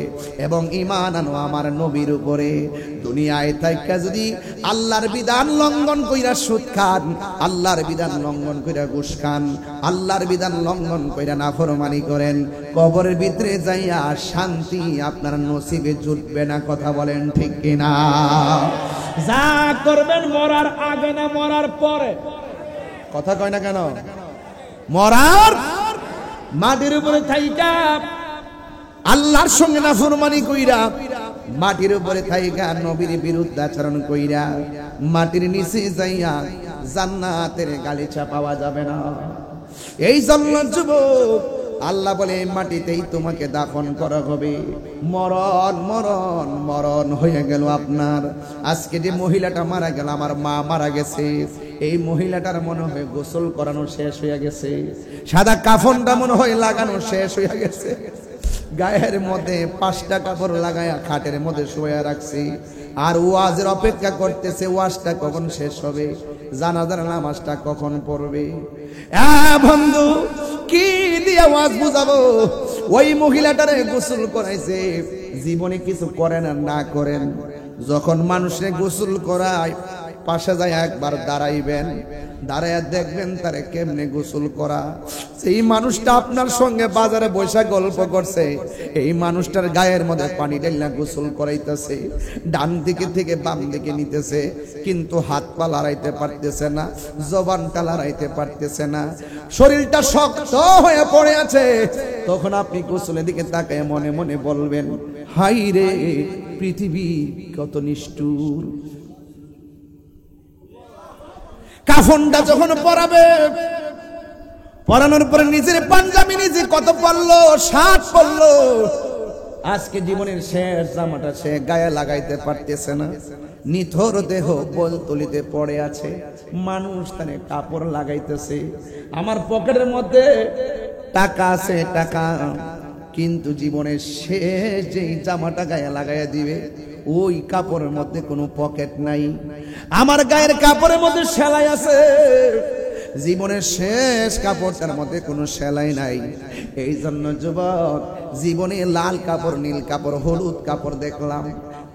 এবং ঈমান আনো আমার নবীর উপরে। দুনিয়ায় থাইকা যদি আল্লাহর বিধান লঙ্ঘন কইরা সুদ খান, আল্লাহর বিধান লঙ্ঘন কইরা ঘুষ খান, আল্লাহর বিধান লঙ্ঘন কইরা নাফরমানি করেন, কবরের ভিতরে যাইয়া শান্তি আপনার নসিবে জুটবে না। কথা বলেন ঠিক কিনা? যা করবেন মরার আগে না মরার পরে? কথা কয় না কেন? মরার মাটির উপরে থাইকা আল্লাহর সঙ্গে নাফরমানি কইরা, মাটির উপরে থাইকা নবীর বিরুদ্ধে আচরণ কইরা, মাটির নিচে যাইয়া জান্নাতের গালিচা পাওয়া যাবে না। এই জন্য যুবক, আল্লাহ বলে মাটিতেই তোমাকে দাফন করা হবে। মরণ মরণ মরণ হয়ে গেল আপনার। আজকে যে মহিলাটা মারা গেল, আমার মা মারা গেছে, এই মহিলাটার মনে হয় গোসল করানো শেষ হয়ে গেছে, সাদা কাফনটা মনে হয় লাগানো শেষ হয়ে গেছে, গায়ের মধ্যে 5টা কাপড় লাগায়া খাটের মধ্যে শুয়ে রাখছি, আর ওয়াজের অপেক্ষা করতেছে ওয়াজটা কখন শেষ হবে, জানাজার নামাজটা কখন পড়বে। বন্ধু, কি দিয়ে ওয়াজ বুঝাবো? ওই মহিলাটারে গোসল করাইছে, জীবনে কিছু করেন আর না করেন, যখন মানুষে গোসল করায় পাশে যায় একবার দাঁড়াইবেন, দাঁড়াইয়া দেখবেন তারে কেমনে গোসল করা। সেই মানুষটা আপনার সঙ্গে বাজারে বৈশা গল্প করছে, এই মানুষটার গায়ের মধ্যে পানি ঢেলে গোসল করাইতেছে, ডান দিকে থেকে বাম দিকে নিতেছে, কিন্তু হাত পা লড়াইতে পারতেছে না, জবানটা লড়াইতে পারতেছে না, শরীরটা শক্ত হয়ে পড়ে আছে। তখন আপনি গোসলের দিকে তাকায় মনে মনে বলবেন, হাই রে পৃথিবী কত নিষ্ঠুর। কাফনটা যখন পরাবে, পরানোর পরে নিজের পাঞ্জাবি নিজে কত পরলো, 60 পরলো, আজকে জীবনের শেষ জামাটা সে গায়ে লাগাইতে পারতেছে না, নিথর দেহ বলতলিতে পড়ে আছে, মানুষ তারে কাপড় লাগাইতেছে। আমার পকেটের মধ্যে টাকা আছে, টাকা, কিন্তু জীবনের শেষ যেই জামাটা গায়ে লাগাইয়া দিবে, ওই কাপড়ের মধ্যে কোনো পকেট নাই। আমার গায়ের কাপড়ের মধ্যে সেলাই আছে, জীবনের শেষ কাপড়টার মধ্যে কোনো সেলাই নাই। এই জন্য যুবক, জীবনে লাল কাপড়, নীল কাপড়, হলুদ কাপড় দেখলাম,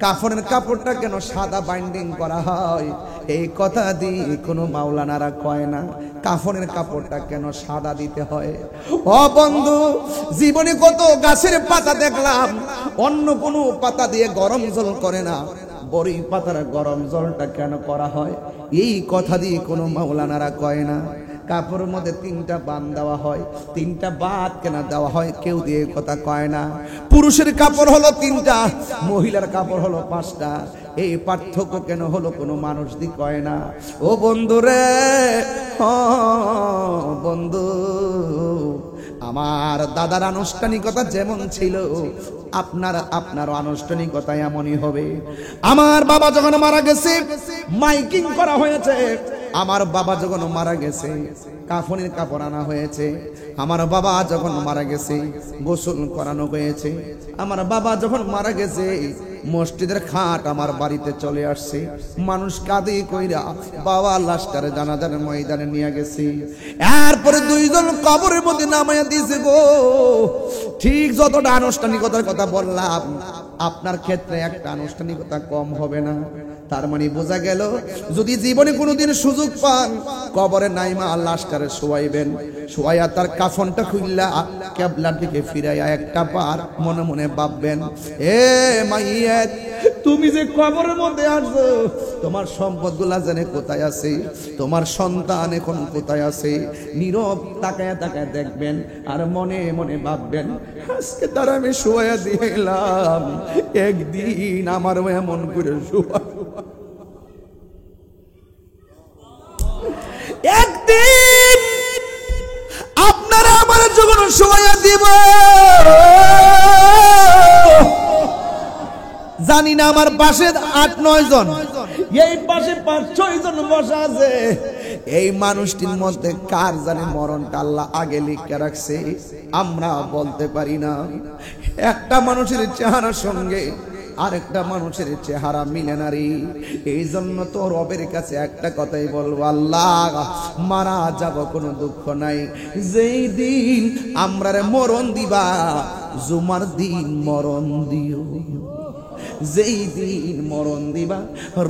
কাফনের কাপড়টা কেন সাদা বাইন্ডিং করা হয়, এই কথা দিয়ে কোনো মাওলানারা কয় না। কাফনের কাপড়টা কেন সাদা দিতে হয়? ও বন্ধু, জীবনে কত গাছের পাতা দেখলাম, অন্য কোনো পাতা দিয়ে গরম জল করে না, বড়ি পাতার গরম জলটা কেন করা হয়, এই কথা দিয়ে কোনো মাওলানারা কয় না। কাপড়ের মধ্যে 3টা বান দেওয়া হয়, 3টা বাদ কেন দেওয়া হয়, কেউ দিয়ে কথা কয় না। পুরুষের কাপড় হলো 3টা, মহিলার কাপড় হলো 5টা, এই পার্থক্য কেন হলো কোনো মানুষ দি কয় না। ও বন্ধু রে, বন্ধু, আমার দাদার আনুষ্ঠানিকতা যেমন ছিল, আপনার আনুষ্ঠানিকতা এমনই হবে। আমার বাবা যখন মারা গেছে, মাইকিং করা হয়েছে। আমার বাবা যখন মারা গেছে, কাফনের কাপড় আনা হয়েছে। আমার বাবা যখন মারা গেছে, গোসল করানো হয়েছে। আমার বাবা যখন মারা গেছে, মসজিদের খাট আমার বাড়িতে চলে আসছে, মানুষ কাঁদে কইরা বাবা লাশটারে জানাজার ময়দানে নিয়ে গেছে। এরপরে 2 জন কবরের মধ্যে নামাইয়া দিয়েছে গো। ঠিক যতটা আনুষ্ঠানিকতার কথা বললাম, আপনার ক্ষেত্রে একটা আনুষ্ঠানিকতা কম হবে না। তার মানে বোঝা গেল যদি জীবনে কোনোদিন সুযোগ পান কবরে নাইমা লাশটারে শোয়াইবেন, শোয়াইয়া তার কাফনটা খুললা কিবলার দিকে ফিরাইয়া একটা বার মনে মনে ভাববেন, এ মাইয়াত তুমি যে কবরের মধ্যে আসছো তোমার সম্পদগুলা জানে কোথায় আছে, তোমার সন্তান এখন কোথায় আছে। নীরব তাকায় তাকায় দেখবেন আর মনে মনে ভাববেন, আজকে তার আমি শোয়া দিলাম, একদিন আমারও এমন করে শোয়া, একদিন আপনারা আমার যখন শোয়া দিব জানি না আমার পাশে 8-9 জন, এই পাশে 5-6 জন বসা আছে, এই মানুষটির মধ্যে কার জানে মরণটা আল্লাহ আগে লিখে রাখছে আমরা বলতে পারি না। একটা মানুষের চেহারার সঙ্গে আরেকটা মানুষের চেহারা মিলে না রে। এই জন্য তো রবের কাছে একটা কথাই বলবো, আল্লাহ মারা যাব কোনো দুঃখ নাই, যেই দিন আমরারে মরণ দিবা জুমার দিন মরণ দিও, যেই দিন মরণ দিবা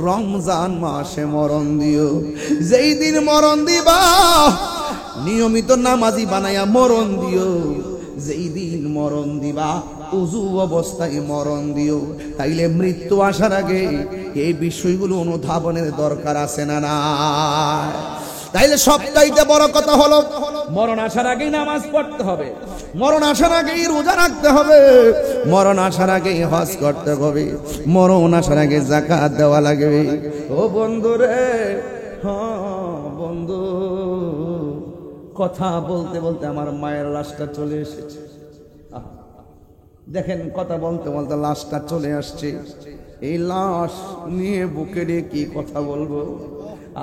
রমজান মাসে মরণ দিও, যেই দিন মরণ দিবা নিয়মিত নামাজি বানায়া মরণ দিও, যেই দিন মরণ দিবা উজু অবস্থায় মরণ দিও। তাইলে মৃত্যু আসার আগে এই বিষয়গুলো অনুধাবনের দরকার আছে না না? তাইলে সবচাইতে বড় কথা হলো মরণ আসার আগেই নামাজ পড়তে হবে, মরণ আসার আগেই রোজা রাখতে হবে, মরণ আসার আগেই হজ করতে হবে, মরণ আসার আগে যাকাত দেওয়া লাগবে। ও বন্ধু রে, হ্যাঁ বন্ধু, কথা বলতে বলতে আমার মায়ের লাশটা চলে এসেছে। দেখেন কথা বলতে বলতে লাশটা চলে আসছে, এই লাশ নিয়ে বুকে নিয়ে কি কথা বলবো।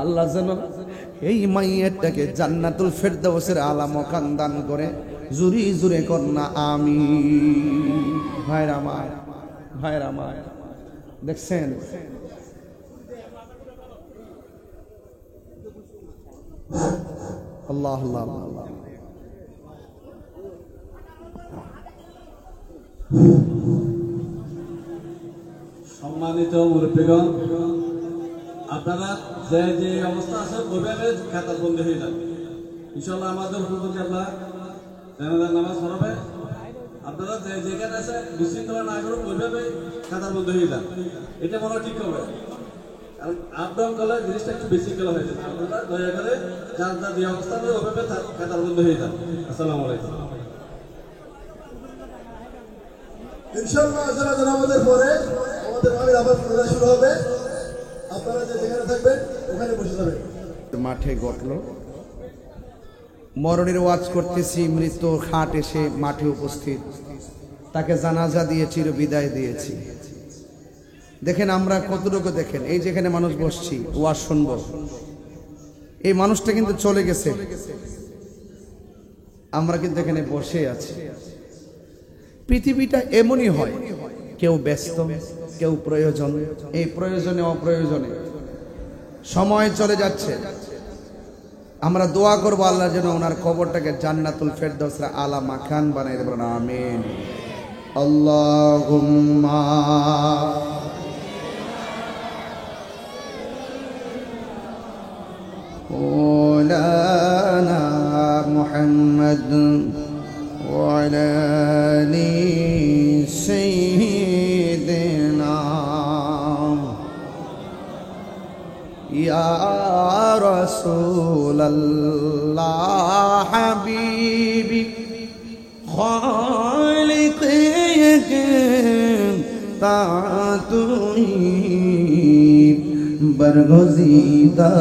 আল্লাহ যেন এই মাইয়াটাকে জান্নাতুল ফেরদাউসের আলা মাকাম দান করে, জুরি জুরে কন্যা আমি। ভাইরা আমার, ভাইরা আমার, দেখছেন আল্লাহ আল্লাহ আল্লাহ। সম্মানিত মুরব্বীগণ, আপনারা যে যে অবস্থা আছে ওইভাবে খাতার বন্দী হয়ে যান। ইনশাল্লাহ আমাদের হুজুর কেবলা জানাজার নামাজ পড়াবে, আপনারা যে যেখানে আছে বিশৃঙ্খলা না করে ওইভাবে খাতার বন্দী হয়ে যান। এটা মনে হয় ঠিক হবে, কারণ আপ ডাউন করলে জিনিসটা একটু বিশৃঙ্খলা হয়ে যাবে। আপনারা দয়া করে যার যার যে অবস্থা আছে ওইভাবে খাতার বন্দী হয়ে যান। আসসালামু আলাইকুম। ইনশাআল্লাহ জানাজা নামাজের পরে আমাদের মামির আবার রোজা শুরু হবে, আপনারা যে যেখানে থাকবেন ওখানে বসে যাবেন। মাঠে ঘটল, মরণের ওয়াজ করতেছি, মৃত্যুর খাট এসে মাঠে উপস্থিত, তাকে জানাজা দিয়ে চির বিদায় দিয়েছি। দেখেন আমরা কতটুকু, দেখেন এই যেখানে মানুষ বসছি ওয়াজ শুনবো, এই মানুষটা কিন্তু চলে গেছে, আমরা কিন্তু এখানে বসে আছি। পৃথিবীটা এমনই হয়, কেউ ব্যস্ত, কেউ প্রয়োজন, এই প্রয়োজনে অপ্রয়োজনে সময় চলে যাচ্ছে। আমরা দোয়া করবো আল্লাহ যেন ওনার কবরটাকে জান্নাতুল ফেরদাউসের আলা মাকান বানাই দেবেন, আমিন। আল্লাহুম্মা মাওলানা মুহাম্মদ ওয়া আলা আলি সাইয়্যিদিনা ইয়া রাসূলাল্লাহ হাবিবি খালিক তাতুই বরগজিদা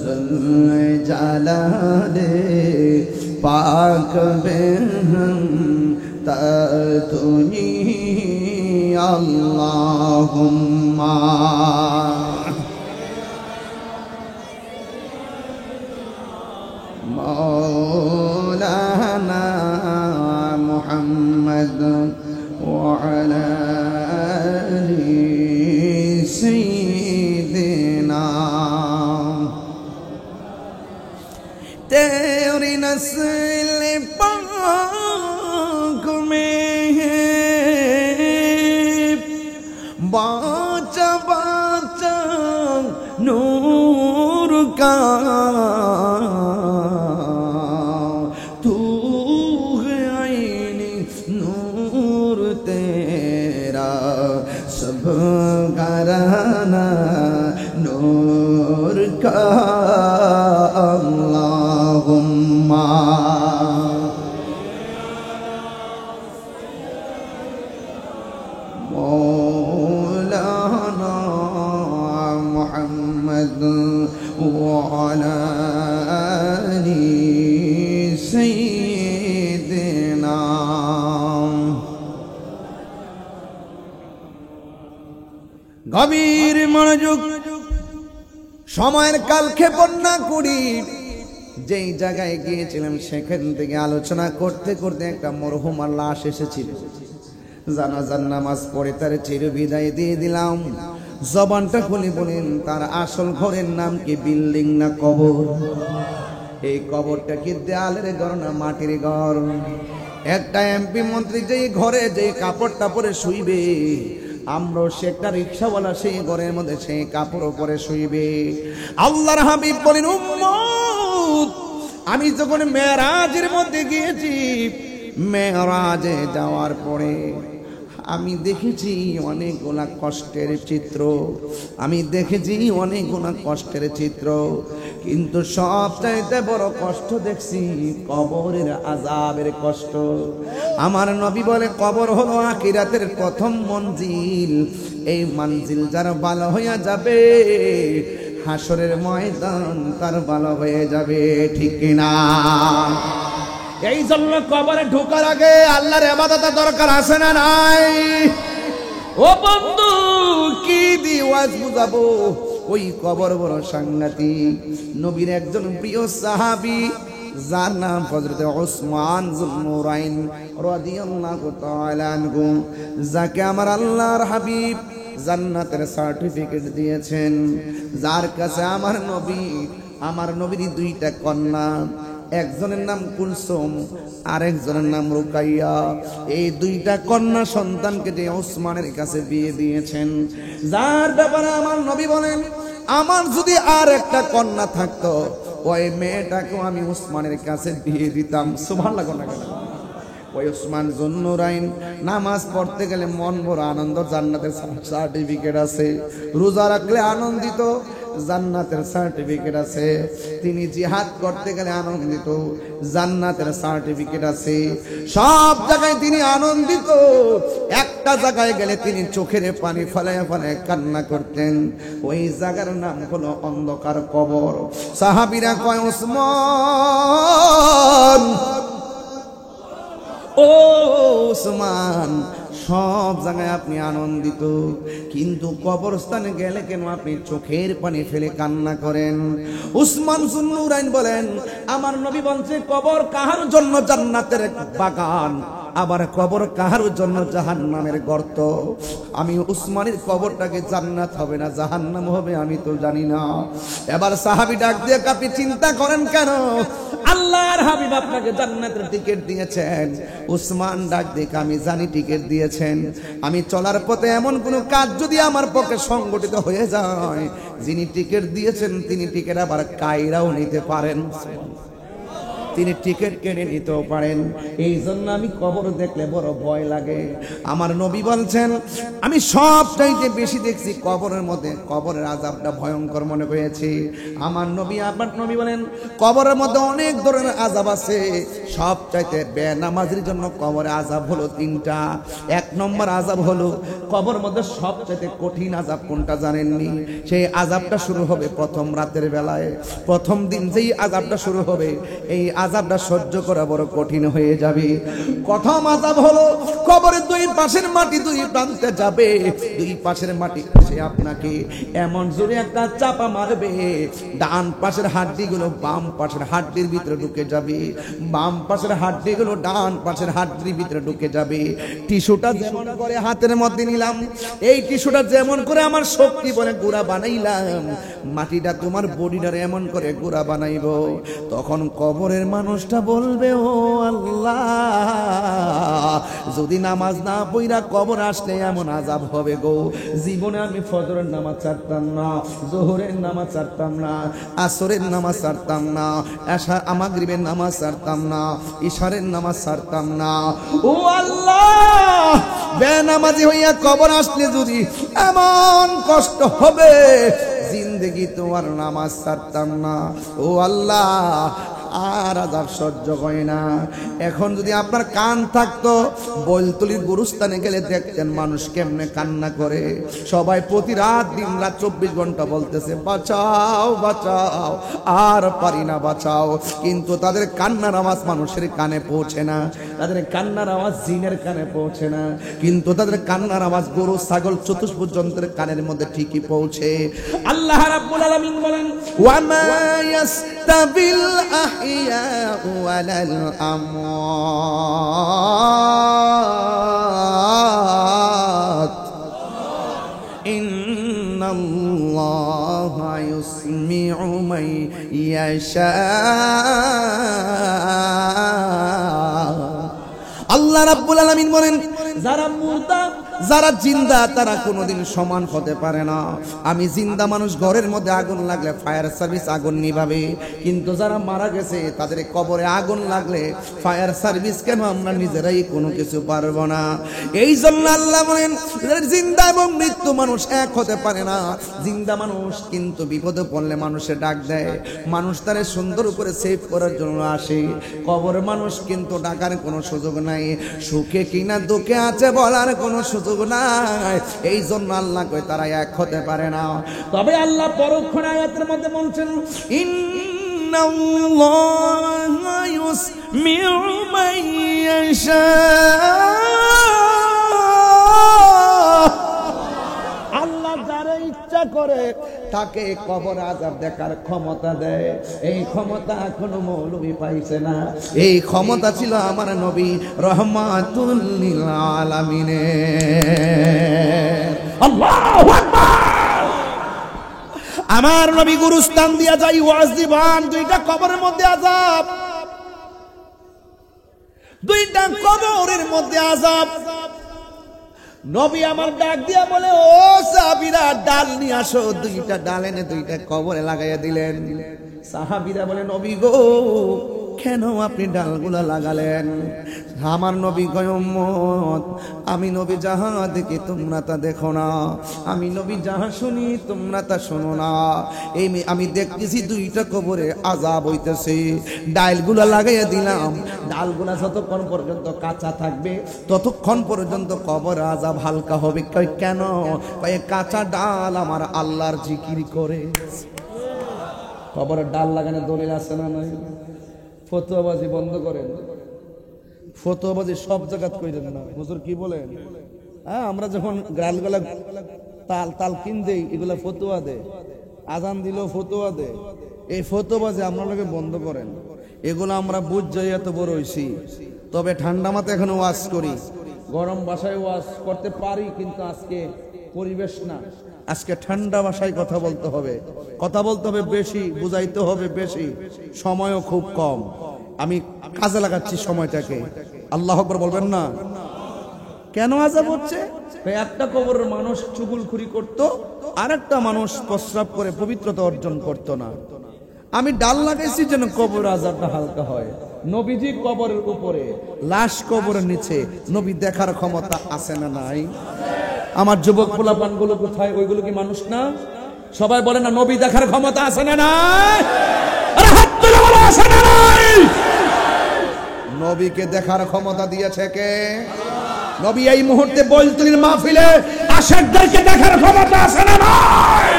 জুল জালালে পাক বেহম তাতুই আল্লাহুম্মা مولانا محمد وعلى آل سيدنا तेरी नस्ल पाक में बाचा बाचा नूर का तू है आईने नूर तेरा सब घराना नूर का अल्लाहुम्मा मौलाना मुहम्मद वाला आली सय्यिदना। গভীর মনোযোগ, সময়ের কালক্ষেপণ না করি। যেই জায়গায় গিয়েছিলাম সেখান থেকে আলোচনা করতে করতে একটা মরহুমার লাশ এসেছিল। জানাজার নামাজ পড়ে তার চির বিদায় দিয়ে দিলাম। জবানটা খুলে বলেন তার আসল ঘরের নাম কি, বিল্ডিং না কবর? এই কবরটা কি দেয়ালের ঘর না মাটির ঘর? একটা এমপি মন্ত্রী যেই ঘরে যে কাপড়টা পরে শুইবে, আমরাও সে একটা রিক্সাওয়ালা সেই ঘরের মধ্যে সেই কাপড় পরে শুইবে। আল্লাহর হাবিব বলেন, উম্মত আমি যখন মেরাজের মধ্যে গিয়েছি, মেরাজে যাওয়ার পরে আমি দেখেছি অনেকগুলা কষ্টের চিত্র, আমি দেখেছি অনেকগুলা কষ্টের চিত্র, কিন্তু সবচাইতে বড় কষ্ট দেখছি কবরের আযাবের কষ্ট। আমার নবী বলে কবর হলো আখিরাতের প্রথম মঞ্জিল। এই মঞ্জিল যার ভালো হইয়া যাবে, হাসরের ময়দান তার ভালো হয়ে যাবে, ঠিক কিনা? এই জন্য কবরে ঢোকার আগে আল্লাহর ইবাদত দরকার আছে না নাই? ও বন্ধু কি দিওয়াজ বুঝাবো, ওই কবর বড় সাংঘাতিক। নবীর একজন প্রিয় সাহাবী যার নাম হযরত ওসমান যুন্নুরাইন রাদিয়াল্লাহু তাআলা আনহু, যাকে আমার আল্লাহর হাবিব জান্নাতের সার্টিফিকেট দিয়েছেন, যার কাছে আমার নবীর দুইটা কন্যা, একজনের নাম কুলসুম আর একজনের নাম রুকাইয়া। এই দুইটা কন্যা সন্তানকে যে ওসমানের কাছে বিয়ে দিয়েছেন, যার ব্যাপারে আমার নবী বলেন আমার যদি আর একটা কন্যা থাকতো, ওই মেয়েটাকেও আমি ওসমানের কাছে বিয়ে দিতাম। সুবহানাল্লাহ না কেন? ওই ওসমান যুন্নুরাইন নামাজ পড়তে গেলে মন ভরা আনন্দ, জান্নাতের সার্টিফিকেট আছে। রোজা রাখলে আনন্দিত, জান্নাতের সার্টিফিকেট আছে। তিনি জিহাদ করতে গেলে আনন্দিত, জান্নাতের সার্টিফিকেট আছে। সব জায়গায় তিনি আনন্দিত, একটা জায়গায় গেলে তিনি চোখের পানি ফেলায় ফেলায় কান্না করতেন। ওই জায়গার নাম হলো অন্ধকার কবর। সাহাবীরা কয়, ওসমান ও ওসমান, সব জায়গায় আপনি আনন্দিত, কিন্তু কবরস্থানে গেলে কেন আপনি চোখের পানি ফেলে কান্না করেন? ওসমান যুন্নুরাইন বলেন আমার নবী বলছে কবর কাহার জন্য জান্নাতের বাগান, আবার কবর কাহার জন্য জাহান্নামের গর্ত। আমি ওসমানের কবরটাকে জান্নাত হবে না জাহান্নাম হবে আমি তো জানি না। এবার সাহাবী ডাক দিয়ে, আপনি চিন্তা করেন কেন? আল্লাহর হাবিব আপনাকে জান্নাতের টিকিট দিয়েছেন। ওসমান ডাক দিয়ে, আমি জানি টিকিট দিয়েছেন, আমি চলার পথে এমন কোন কাজ যদি আমার পক্ষে সংগঠিত হয়ে যায়, যিনি টিকিট দিয়েছেন তিনি টিকিট আবার কায়রাও নিতে পারেন, তিনি টিকিট কেটে নিতেও পারেন। এই জন্য আমি কবর দেখলে বড় ভয় লাগে। আমার নবী বলছেন আমি সব চাইতে বেশি দেখছি কবরের মধ্যে কবরের আযাবটা ভয়ঙ্কর মনে হয়েছে। আমার নবী বলেন কবরের মধ্যে অনেক ধরনের আযাব আছে, সব চাইতে বেনামাজির জন্য কবরে আযাব হলো তিনটা। এক নম্বর আযাব হলো কবর মধ্যে সব চাইতে কঠিন আযাব কোনটা জানেননি? সেই আযাবটা শুরু হবে প্রথম রাতের বেলায়। প্রথম দিন যেই আযাবটা শুরু হবে, এই আযাবটা সহ্য করা বড় কঠিন হয়ে যাবে। প্রথম আযাব হলো কবরের দুই পাশের মাটি দুই প্রান্তে যাবে, দুই পাশের মাটি এসে আপনাকে এমন জোরে একটা চাপা মারবে, ডান পাশের হাড্ডিগুলো বাম পাশের হাড্ডির ভিতরে ঢুকে যাবে, বাম পাশের হাড্ডিগুলো ডান পাশের হাড্ডির ভিতরে ঢুকে যাবে। টিস্যুটা যেমন করে হাতের মধ্যে নিলাম, এই টিস্যুটা যেমন করে আমার শক্তি বলে গুড়া বানাইলাম, মাটিটা তোমার বডিটারে এমন করে গুড়া বানাইবো। তখন কবরের মানুষটা বলবে ও আল্লাহ, যদি নামাজ না পড়া কবর আসলে এমন আযাব হবে গো। জীবনে আমি ফজরের নামাজ ছাড়তাম না, যোহরের নামাজ ছাড়তাম না, আসরের নামাজ ছাড়তাম না, এশা মাগরিবের নামাজ ছাড়তাম না, ইশারের নামাজ ছাড়তাম না। ও আল্লাহ, বেনামাজি হইয়া কবর আসলে যদি এমন কষ্ট হবে, জিন্দেগি তোমার নামাজ ছাড়তাম না। ও আল্লাহ, আর আযাব সহ্য হয় না। এখন যদি আপনার কান থাকতো, বৈলতলির গুরুস্থানে গেলে দেখতেন মানুষ কেমনে কান্না করে। সবাই প্রতি রাত দিন রাত 24 ঘন্টা বলতেছে বাঁচাও বাঁচাও, আর পারি না বাঁচাও। কিন্তু তাদের কান্নার আওয়াজ মানুষের কানে পৌঁছে না, তাদের কান্নার আওয়াজ জিনের কানে পৌঁছে না, কিন্তু তাদের কান্নার আওয়াজ গরু ছাগল চতুষ্পদ যন্ত্রের কানের মধ্যে ঠিকই পৌঁছে। আল্লাহ রাব্বুল আলামিন বলেন, ওয়া মা ইয়াস্তাবিল আহইয়াউ ওয়ালাল আমওয়াত ইন্নাল্লাহা ইউসমিউ মান ইয়াশা। আল্লাহ রাব্বুল আলামিন বলেন, যারা মুর্দা যারা জিন্দা তারা কোনোদিন সমান হতে পারে না। আমি জিন্দা মানুষ, ঘরের মধ্যে আগুন লাগলে ফায়ার সার্ভিস আগুন নিভাবে, কিন্তু যারা মারা গেছে তাদের কবরে আগুন লাগলে ফায়ার সার্ভিস কেন আমরা নিজেরাই কোনো কিছু পারবো না। এই জন্য আল্লাহ বলেন, জিন্দা এবং মৃত্যু মানুষ এক হতে পারে না। জিন্দা মানুষ কিন্তু বিপদে পড়লে মানুষে ডাক দেয়, মানুষ তারে সুন্দর করে সেভ করার জন্য আসে। কবর মানুষ কিন্তু ডাকার কোনো সুযোগ নাই, সুখে কিনা দুঃখে আছে বলার কোনো সুযোগ নাই। এই জন্য আল্লাহ কয় তারা এক হতে পারে না। তবে আল্লাহ পরক্ষণে আয়াতের মধ্যে বলছেন, ইন্নাল্লাহা ইউসমিউ মান ইয়াশা। আল্লাহ যারা ইচ্ছা করে তাকে কবর আযাব দেখার ক্ষমতা দেয়। এই ক্ষমতা কোনো মৌলবী পাইছে না, এই ক্ষমতা ছিল আমার নবী রহমাতুল লিল আলামিনের। আল্লাহু আকবার। আমার নবী গুরুস্থান দিয়া যাই ওয়াজ দিবান, দুইটা কবরের মধ্যে আযাব, দুইটা কবরের মধ্যে আযাব। নবী আমার ডাক দিয়া বলে, ও সাহাবীরা ডাল নিয়ে আসো। দুইটা ডাল এনে দুইটা কবরে লাগাইয়া দিলেন। সাহাবীরা বলে, নবী গো কেন আপনি ডালগুলা লাগালেন? আমার নবী কয়, উম্মত আমি নবী যাহা দেখি তোমরা তা দেখো না, আমি নবী যাহা শুনি তোমরা তা শোনো না। এই আমি দেখতেছি দুইটা কবরে আযাব হইতেছে, ডালগুলা লাগাইয়া দিলাম। ডালগুলা যতক্ষণ পর্যন্ত কাঁচা থাকবে ততক্ষণ পর্যন্ত কবর আযাব হালকা হবে। কয় কেন? কয় কাঁচা ডাল আমার আল্লাহর জিকির করে। কবরের ডাল লাগানো দলিল আছে না নাই? ফতোয়াবাজি বন্ধ করেন, ফতোয়াবাজি সব জায়গায় কইরেন না। হুজুর কি বলেন? হ্যাঁ, আমরা যখন গালগুলা তাল কিন দেই, এগুলা ফতোয়া দে, আজান দিলেও ফতোয়া দে। এই ফতোয়াবাজি আপনারা বন্ধ করেন। এগুলো আমরা বুঝ যাই, এত বড় হইছি। তবে ঠান্ডা মাথায় এখনো ওয়াজ করি, গরম ভাষায় ওয়াজ করতে পারি, কিন্তু আজকে পরিবেশ না। আজকে ঠান্ডা ভাষায় কথা বলতে হবে, কথা বলতে হবে বেশি, বুঝাইতে হবে বেশি, সময়ও খুব কম। আমি কাজে লাগাচ্ছি সময়টাকে। আল্লাহু আকবার বলবেন না? কেন আযাব হচ্ছে? একটা কবরের মানুষ চুগলখুরি করত, আরেকটা মানুষ প্রস্রাব করে পবিত্রতা অর্জন করত না। আমি ডাল লাগাইছি যেন কবর আযাবটা হালকা হয়। নবীজি কবরের উপরে, লাশ কবরের নিচে, নবী দেখার ক্ষমতা আছে না নাই? আমার যুবক পোলাপান গুলো কোথায়? ওইগুলো কি মানুষ না? সবাই বলে না নবী দেখার ক্ষমতা আছে না নাই? আরে হাত তুলে বলো আছে না নাই? নবীকে দেখার ক্ষমতা দিয়েছে কে? নবী এই মুহূর্তে বৈলতলির মাহফিলে আশিকদেরকে দেখার ক্ষমতা আছে না নাই?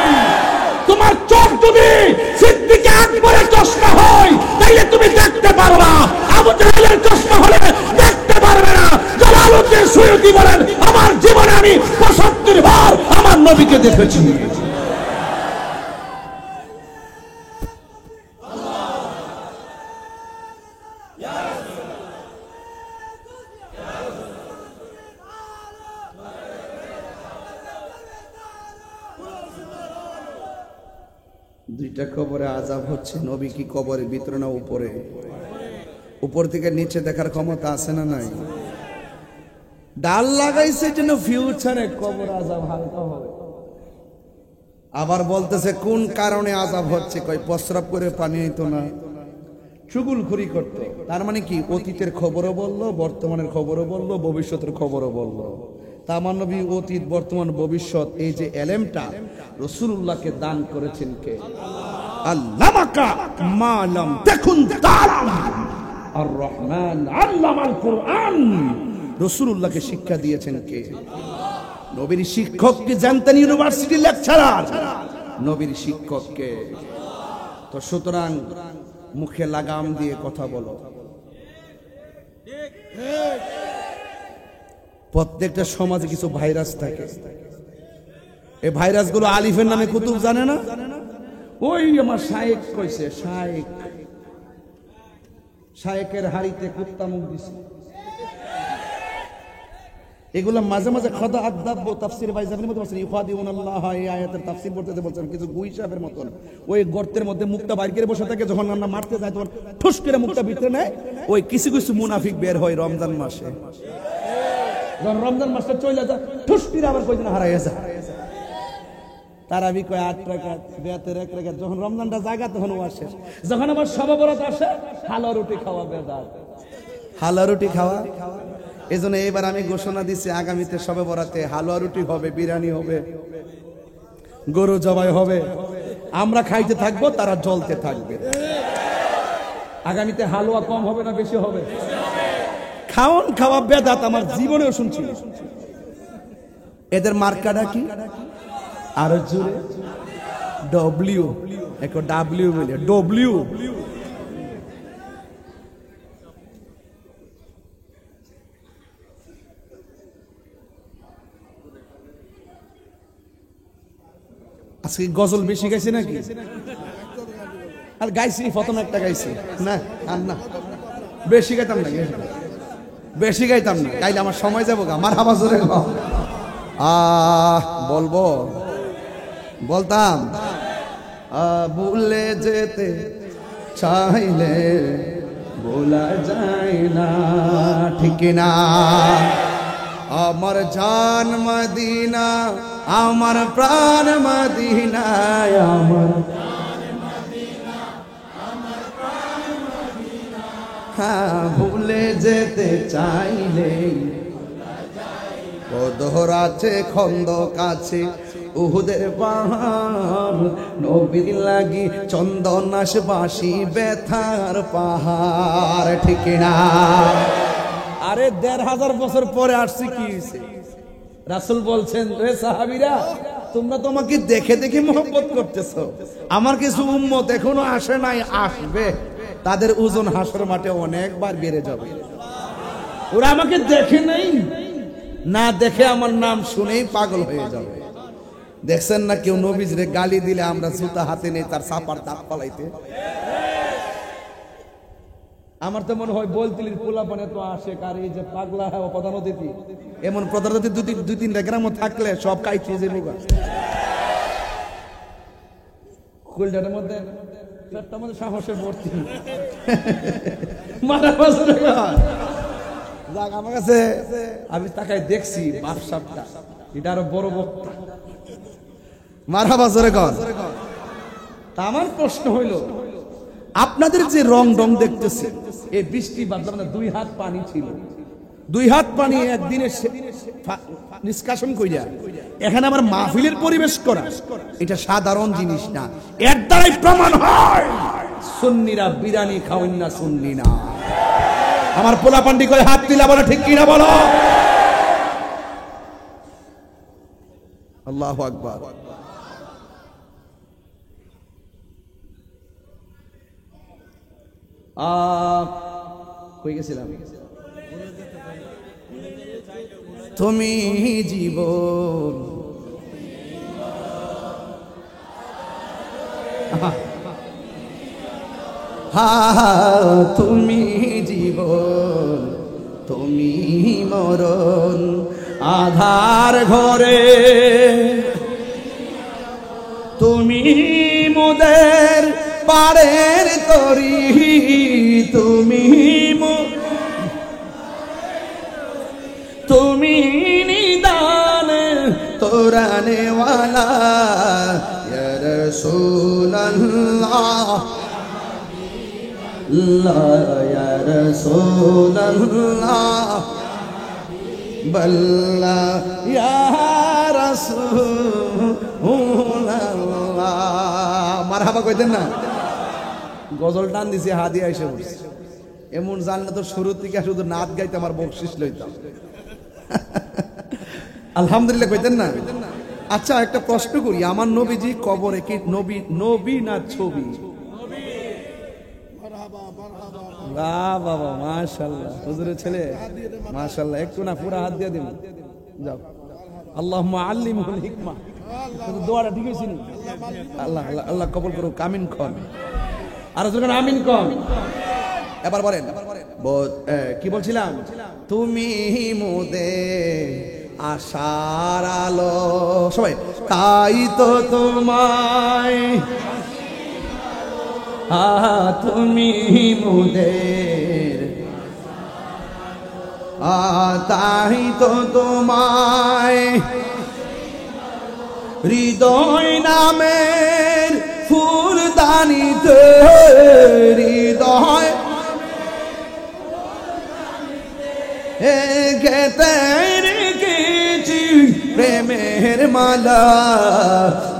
তোমার চোখ যদি সিদ্দিক আকবরের চশমা হয় তাইলে তুমি দেখতে পারবা, আবু জাহেলের চশমা হলে দেখতে পারবে না। জালালউদ্দিন সুয়ুতী বলেন, আমার জীবনে আমি ৭৫ বার আমার নবীকে দেখেছি। দুইটা কবরে আযাব হচ্ছে। নবী কি কবরের ভিতরে না উপরে? উপর থেকে নিচে দেখার ক্ষমতা আছে না নাই? ডাল লাগাইছে যেন ফিউচারে কবর আযাব হালকা হবে। আবার বলতেছে কোন কারণে আযাব হচ্ছে, কই প্রস্রাব করে পানি হইতো না, চুগুলখুরি করতো। তার মানে কি অতীতের খবরও বললো, বর্তমানের খবরও বললো, ভবিষ্যতের খবরও বললো। তা আমার নবী অতীত বর্তমান ভবিষ্যৎ এই যে এলেমটা রাসূলুল্লাহকে দান করেছেন কে? আল্লামাকা মা লাম তাকুন তা'লাম। আর রহমান আল্লামাল কুরআন। রাসূলুল্লাহকে শিক্ষা দিয়েছেন কে? নবীর শিক্ষককে জানতেন ইউনিভার্সিটি লেকচারার, নবীর শিক্ষককে। তো সুতরাং মুখে লাগাম দিয়ে কথা বলো। প্রত্যেকটা সমাজে কিছু ভাইরাস থাকে, এই ভাইরাসগুলো আলিফের নামে কুতুব জানে না। ওই আমার শায়েক কইছে, শায়েকের হাড়িতে কুত্তা মুখ দিছে। এগুলো মাঝে মাঝে খোদা আদাব তাফসীর বাইজাবের মধ্যে বলছেন ইউখাদিউনাল্লাহ, এই আয়াতের তাফসীর পড়তে বলছেন কিছু গুই সাহেবের মতন ওই গর্তের মধ্যে মুখটা বাইর করে বসে থাকে, যখন আমরা মারতে যাই তখন ঠুস করে মুখটা ভিতরে নেয়। ওই কিছু কিছু মুনাফিক বের হয় রমজান মাসে, যখন রমজান মাসটা চলে যায় ঠুস করে আবার কয়দিন হারাইয়া যায়। তারাবি কয় 8 রাকাত, বেয়াতের 1 রাকাত। যখন রমজানটা জায়গা তখন ও আসে। যখন আবার শবে বরাত আসে হালুয়া রুটি খাওয়া বেদাত, হালুয়া রুটি খাওয়া। এজন্য এবার আমি ঘোষণা দিচ্ছি আগামীতে শবে বরাতে হালুয়া রুটি হবে, বিরিয়ানি হবে, গরু জবাই হবে, আমরা খাইতে থাকবো, তারা জ্বলতে থাকবে। আগামীতে হালুয়া কম হবে না বেশি হবে? খাওন খাওয়া বেদাত আমার জীবনেও শুনছি। এদের মার্কাটা কি? আরো জোরে ডব্লিউ, এক ডাব্লিউ বলে ডব্লিউ। আজকে গজল বেশি গাইছে নাকি? আর গাইছি প্রথম একটা গাইছি না, আর না বেশি গাইতাম না, বেশি গাইতাম না, গাইলে আমার সময় যাবো গা। আমার আওয়াজ জোরে গাও। বলবো, বলতাম ভুলে যেতে চাইলে ভোলা যায় না, ঠিক না? আমার জান মদিনা, আমার প্রাণ মদিনা, আমার হ্যাঁ ভুলে যেতে চাইলে বদর আছে খন্দক আছে উহুদের পাহাড়, নবীর লাগি চন্দনাস বাসি ব্যথার পাহাড়, ঠিক না? আরে 1500 বছর পরে আসছে, কি হয়েছে? রাসূল বলছেন রে সাহাবীরা, তোমরা তো আমাকে দেখে দেখে মহব্বত করতেছো, আমার কিছু উম্মত এখনো আসে নাই, আসবে, তাদের ওজন হাসর মাঠে অনেকবার বেড়ে যাবে। ওরা আমাকে দেখে নাই, না দেখে আমার নাম শুনেই পাগল হয়ে যাবে। দেখছেন না কেউ নবীজরে গালি দিলে আমরা জুতা হাতে নেই তার সাপার দাঁত পালাইতে। আমার তো মনে হয় বলতিলির পোলাপানে তো আসে, কার এই যে পাগলা হয় প্রধান অতিথি, এমন প্রধান অতিথি 2-3টা গ্রামও থাকলে সব কাইছে যে মুগা কুলটার মধ্যে চারটার মধ্যে সাহসের ভর্তি মারা বছরে যাক। আমার কাছে আমি তাকাই দেখছি বাপসাপটা, এটা আরো বড় বক্তা, মারা বছরে কর। তা আমার প্রশ্ন হইল, আপনাদের যে রং রং দেখতেছে, এই বৃষ্টি বাদলাম না, 2 হাত পানি ছিল, 2 হাত পানি একদিনে নিষ্কাশন কইরা এখানে আমার মাহফিলের পরিবেশ করা, এটা সাধারণ জিনিস না। এর দ্বারাই প্রমাণ হয় সুন্নিরা বিরানি খাওয়েন না, সুন্নি না। আমার পোলাপান্ডি করে হাত তুলা বলো, ঠিক কিনা বলো? আল্লাহু আকবার। কই গেছিলাম? তুমি জীবন, তুমি জীবন, তুমি মরণ, আধার ঘরে তুমি মোদের পারের তরি, তুমি নিদান তোরানে ওয়ালা ইয়া রাসূলুল্লাহ ইয়া রাসূলুল্লাহ বল্লা ইয়া রাসূলুল্লাহ মারহাবা কইতেন না গজল টান দিছি হাদি আইসা বলছি এমন জানলে তো শুরু থেকে শুধু নাচ গাইতে আমার বকশিস লইতাম আলহামদুলিল্লাহ কইতেন না আচ্ছা একটা প্রশ্ন করি আমার নবীজি কবরে কি নবী নবী না ছবি বাহ বাবা মাশাআল্লাহ হুজুরের ছেলে মাশাআল্লাহ একটু না পুরো হাত দিয়ে দিন যাও আল্লাহুম্মা আল্লিমহুল হিকমা দোয়াটা ঠিক হইছে নি আল্লাহ আল্লাহ আল্লাহ কবুল করুক আমিন কোন আর যখন আমিন কোন এবার বলেন কি বলছিলাম তুমি মোদে আশার আলো সবাই তাই তো তোমায় তুমি মোদের তাই তো তোমায় হৃদয় নামের ফুলদানিতে হৃদয় গেতে রেখেছি প্রেমের মালা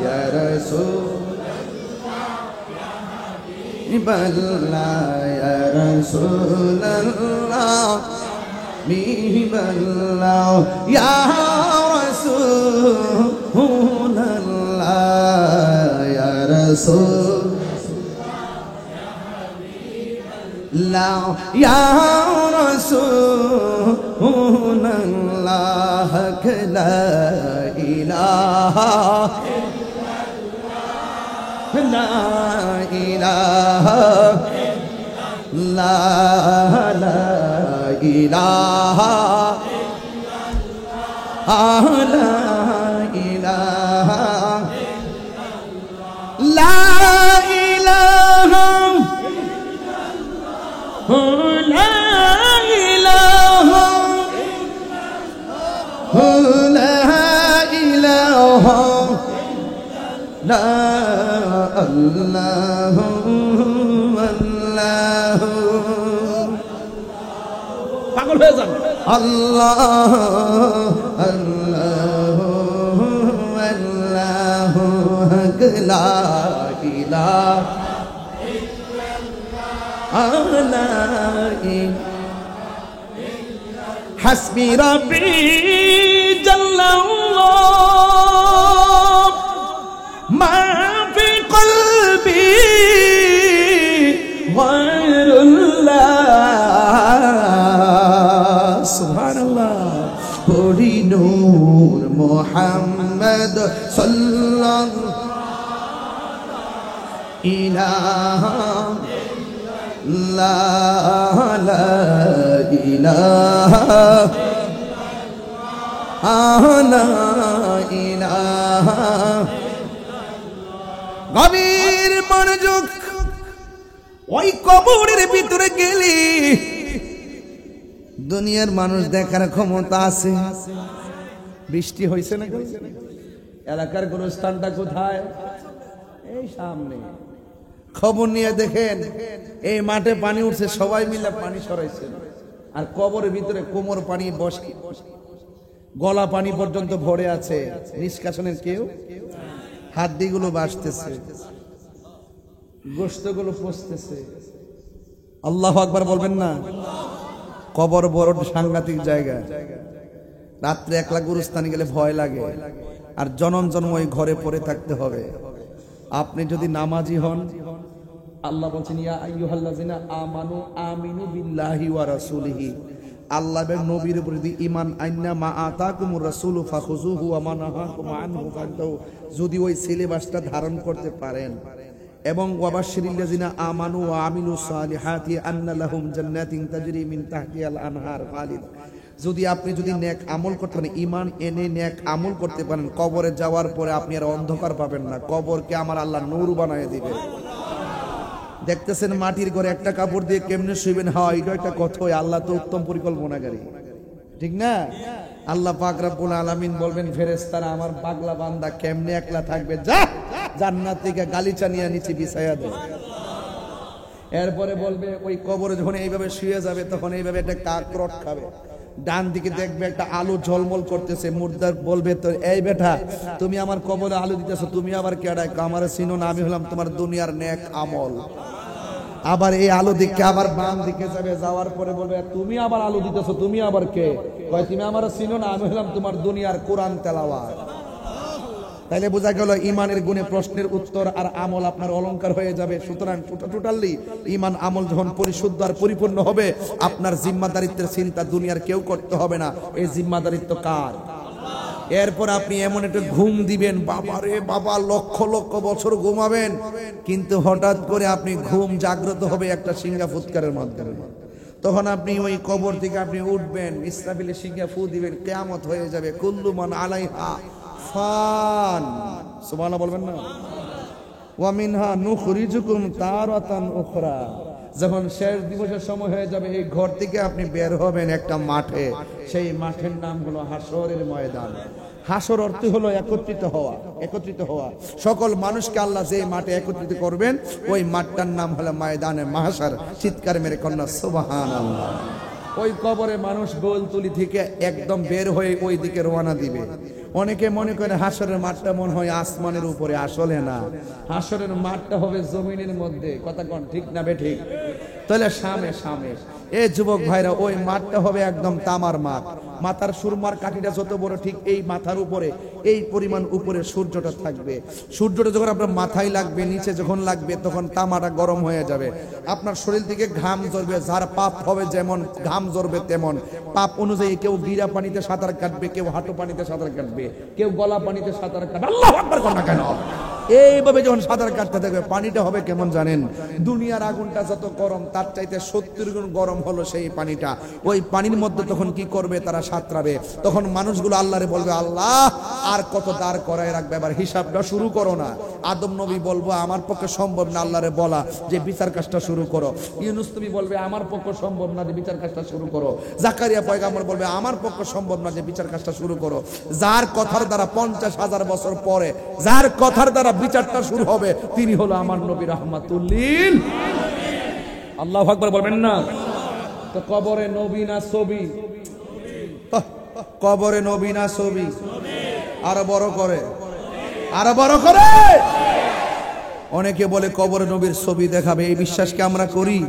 ইয়া রাসূল বল্লা ইয়া রাসূলুল্লাহ বল্লা ইয়া রাসূলুল্লাহ ইয়া রাসূল لا يا رسول الله لا إله لا إله لا لا إله لا إله لا إله لا إله لا إله لا الله الله পাগল হয়ে যান আল্লাহ আল্লাহ আল্লাহ লা ইলাহা حسبي ربي جل الله ما في قلبي غير الله سبحان الله قولي نور محمد صلى الله إله لا لا إله لا إله গভীর মনোযোগ ওই কবরের ভিতরে গেলি দুনিয়ার মানুষ দেখার ক্ষমতা আছে বৃষ্টি হয়েছে না এলাকার গোরস্থানটা কোথায় এই সামনে খবর নিয়ে দেখেন এই মাঠে পানি উঠছে সবাই মিলে পানি সরাইছে আর কবরের ভিতরে কোমর পানি বসে গলা পানি পর্যন্ত ভরে আছে নিষ্কাশনের কেউ হাড্ডিগুলো বাসতেছে গোশতগুলো পচতেছে আল্লাহু আকবার বলবেন না কবর বড় সাংঘাতিক জায়গা রাত্রে একলা গুরুস্থানে গেলে ভয় লাগে আর জনম জন্ম ওই ঘরে পড়ে থাকতে হবে আপনি যদি নামাজি হন আল্লাহ বলেন ইয়া আইয়ুহাল্লাযিনা আমানু আমিনু বিল্লাহি ওয়া রাসূলিহি আল্লাহ এবং নবীর উপর যদি ঈমান আইনা মা আতাকুমুর রাসূলু ফাখুযুহু ওয়া মা নাহাকুম আনহু ফান্তাহু যদি ওই সিলেবাসটা ধারণ করতে পারেন এবং ওয়াবাশশিরিল্লাযিনা আমানু ওয়া আমিলুস সালিহাতি আন্না লাহুম জান্নাতিন তাজরি মিন তাহতিহাল আনহার খালিদ যদি আপনি যদি নেক আমল করতে পারেন ঈমান এনে নেক আমল করতে পারেন কবরে যাওয়ার পরে আপনি আর অন্ধকার পাবেন না কবরকে আমার আল্লাহ নূর বানায় দিবে দেখতেছেন মাটির ঘরে একটা কাপড় দিয়ে কেমনে শুইবেন হ্যাঁ এটা একটা কথা আল্লাহ তো উত্তম পরিকল্পনাকারী ঠিক না? আল্লাহ পাক রব্বুল আলামিন বলবেন ফেরেশতারা আমার পাগলা বান্দা কেমনে একলা থাকবে, যা জান্নাত থেকে গালিচা নিয়ে নিচে বিছায়া দে। এরপরে বলবে ওই কবরে যখন এইভাবে শুয়ে যাবে তখন এইভাবে একটা কাকরট খাবে, ডান দিকে দেখবে একটা আলো ঝলমল করতেছে, মুর্দার বলবে তো এই বেটা তুমি আমার কবরে আলো দিতেছো, তুমি আবার কেডা? আমার চিনো না, আমি হলাম তোমার দুনিয়ার নেক আমল। আবার এই আলো দিকে আবার বাম দিকে যাবে, যাওয়ার পরে বলবে তুমি আবার আলো দিতেছো, তুমি আবার কে? কয় তুমি আমার চিনো না, আমি হলাম তোমার দুনিয়ার কোরআন তেলাওয়াত। তাইলে বোঝা গেল ইমানের গুণে প্রশ্নের উত্তর আর আমল আপনার অলংকার হয়ে যাবে। সুতরাং টোটালি ইমান আমল যখন পরিশুদ্ধ আর পরিপূর্ণ হবে, আপনার জিম্মাদারিত্বের চিন্তা দুনিয়ার কেউ করতে হবে না। এই জিম্মাদারিত্ব কার? এরপর আপনি এমন একটা ঘুম দিবেন, বাবা রে বাবা, লক্ষ লক্ষ বছর ঘুমাবেন, কিন্তু হঠাৎ করে আপনি ঘুম জাগ্রত হবে একটা সিংহা ফুৎকারের মাধ্যমে। তখন আপনি ওই কবর থেকে আপনি উঠবেন, ইসরাফিলের সিংহা ফু দিবেন, কিয়ামত হয়ে যাবে। কুল্লু মান আলাইহা ফান, সুবহানাল্লাহ বলবেন না? ওয়া মিনহা নুখরিজুকুম তারাতান উখরা। যখন শেষ দিবসের সময় হয়ে যাবে, এই ঘর থেকে আপনি বের হবেন একটা মাঠে, সেই মাঠের নাম হলো হাসরের ময়দান। হাসর অর্থ হলো একত্রিত হওয়া, একত্রিত হওয়া। সকল মানুষকে আল্লাহ যে মাঠে একত্রিত করবেন, ওই মাঠটার নাম হলো ময়দানে মাহশর। চিৎকার মেরে কন্যা সুবহানাল্লাহ। ওই কবরে মানুষ গোলতুলি থেকে একদম বের হয়ে ওই দিকে রওনা দিবে। অনেকে মনে করে হাসরের মাঠটা মনে হয় আসমানের উপরে, আসলে না, হাসরের মাঠটা হবে জমিনের মধ্যে। কথা কোন ঠিক না বে ঠিক? তাহলে সামনে সামনে এই যুবক ভাইরা, ওই মাঠটা হবে একদম তামার মাঠ। মাথার সুরমার কাঠিটা যত বড়, ঠিক এই মাথার উপরে এই পরিমাণ উপরে সূর্যটা থাকবে। সূর্যটা যখন আপনার মাথায় লাগবে, নিচে যখন লাগবে, তখন তামাটা গরম হয়ে যাবে। আপনার শরীর থেকে ঘাম ঝরবে, যার পাপ হবে যেমন ঘাম ঝরবে তেমন। পাপ অনুযায়ী কেউ গিরা পানিতে সাঁতার কাটবে, কেউ হাঁটু পানিতে সাঁতার কাটবে, কেউ গলা পানিতে সাঁতার কাটবে। আল্লাহু আকবার কোন না কেন? এইভাবে যখন সাঁতার কাটতে থাকবে, পানিটা হবে কেমন জানেন? দুনিয়ার আগুনটা যত গরম, তার চাইতে 70 গুণ গরম হলো সেই পানিটা। ওই পানির মধ্যে তখন কি করবে? তারা সাঁতরাবে। তখন মানুষগুলো আল্লাহরে বলবে, আল্লাহ আর কত দাঁড় করায় রাখবে, এবার হিসাবটা শুরু করো না। আদম নবী বলবো, আমার পক্ষে সম্ভব না আল্লাহরে বলা যে বিচার কাজটা শুরু করো। ইউনূস নবী বলবে, আমার পক্ষে সম্ভব না যে বিচার কাজটা শুরু করো। জাকারিয়া পয়গম্বর বলবে, আমার পক্ষে সম্ভব না যে বিচার কাজটা শুরু করো। যার কথার দ্বারা 50,000 বছর পরে যার কথার দ্বারা বিচারটা শুরু হবে, তিনি হলো আমার নবী রাহমাতুল লিল আলামিন। আল্লাহু আকবার বলবেন না? তো কবরে নবী না ছবি? কবরে নবী না ছবি? আরো বড় করে, আরো বড় করে। অনেকে বলে কবরে নবীর ছবি দেখাবে, এই বিশ্বাসকে আমরা করি?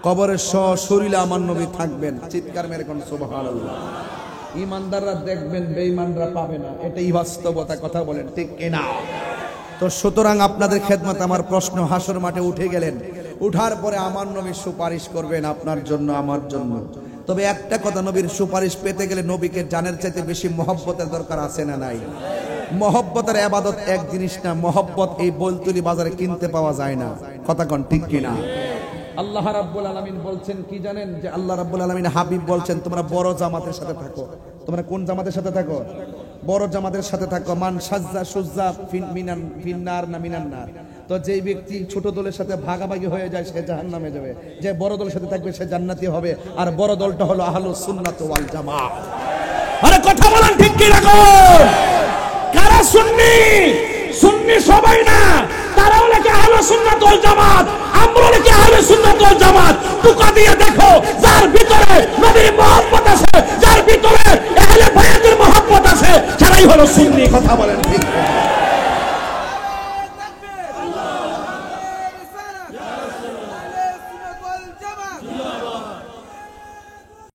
কবরের শরীরে আমার নবী থাকবেন। চিৎকার মেরে কোন সুবহানাল্লাহ। ইমানদাররা দেখবেন, বেঈমানরা পাবে না, এটাই বাস্তবতা। কথা বলেন ঠিক কিনা? তো সুতরাং আপনাদের খেদমত আমার প্রশ্ন, হাসর মাঠে উঠে গেলেন, উঠার পরে আমার নবী সুপারিশ করবেন আপনার জন্য, আমার জন্য। তবে একটা কথা, নবীর সুপারিশ পেতে গেলে নবীকে জানের চাইতে বেশি মহব্বতের দরকার আছে না নাই? মহব্বতের ইবাদত এক জিনিস না, মহব্বত এই বলতুলি বাজারে কিনতে পাওয়া যায় না। কথা কোন ঠিক কিনা? আল্লাহ রাব্বুল আলামিন বলছেন কি জানেন? যে আল্লাহ রাব্বুল আলামিন হাবিব বলছেন, তোমরা বড় জামাতের সাথে থাকো। তোমরা কোন জামাতের সাথে থাকো? বড় জামাতের সাথে থাকো। মান সাজ্জা সুজ্জা ফিন্নার না মিনান্নার। তো যেই ব্যক্তি ছোট দলের সাথে ভাগাভাগি হয়ে যায়, সে জাহান্নামে যাবে। যে বড় দলের সাথে থাকবে, সে জান্নাতি হবে। আর বড় দলটা হলো আহলুস সুন্নাত ওয়াল জামাত। আরে কথা বলেন ঠিক কি রাখো? কারা সুন্নি? সুন্নি সবাই না, তারাও নাকি আহলুস সুন্নাত ওয়াল জামাত, আমরা নাকি আহলুস সুন্নাত ওয়াল জামাত। টুকা দিয়ে দেখো, যার ভিতরে নবীর মহব্বত আছে, যার ভিতরে আহলে বায়াতের মহব্বত আছে, সেটাই হলো সুন্নি। কথা বলেন ঠিক।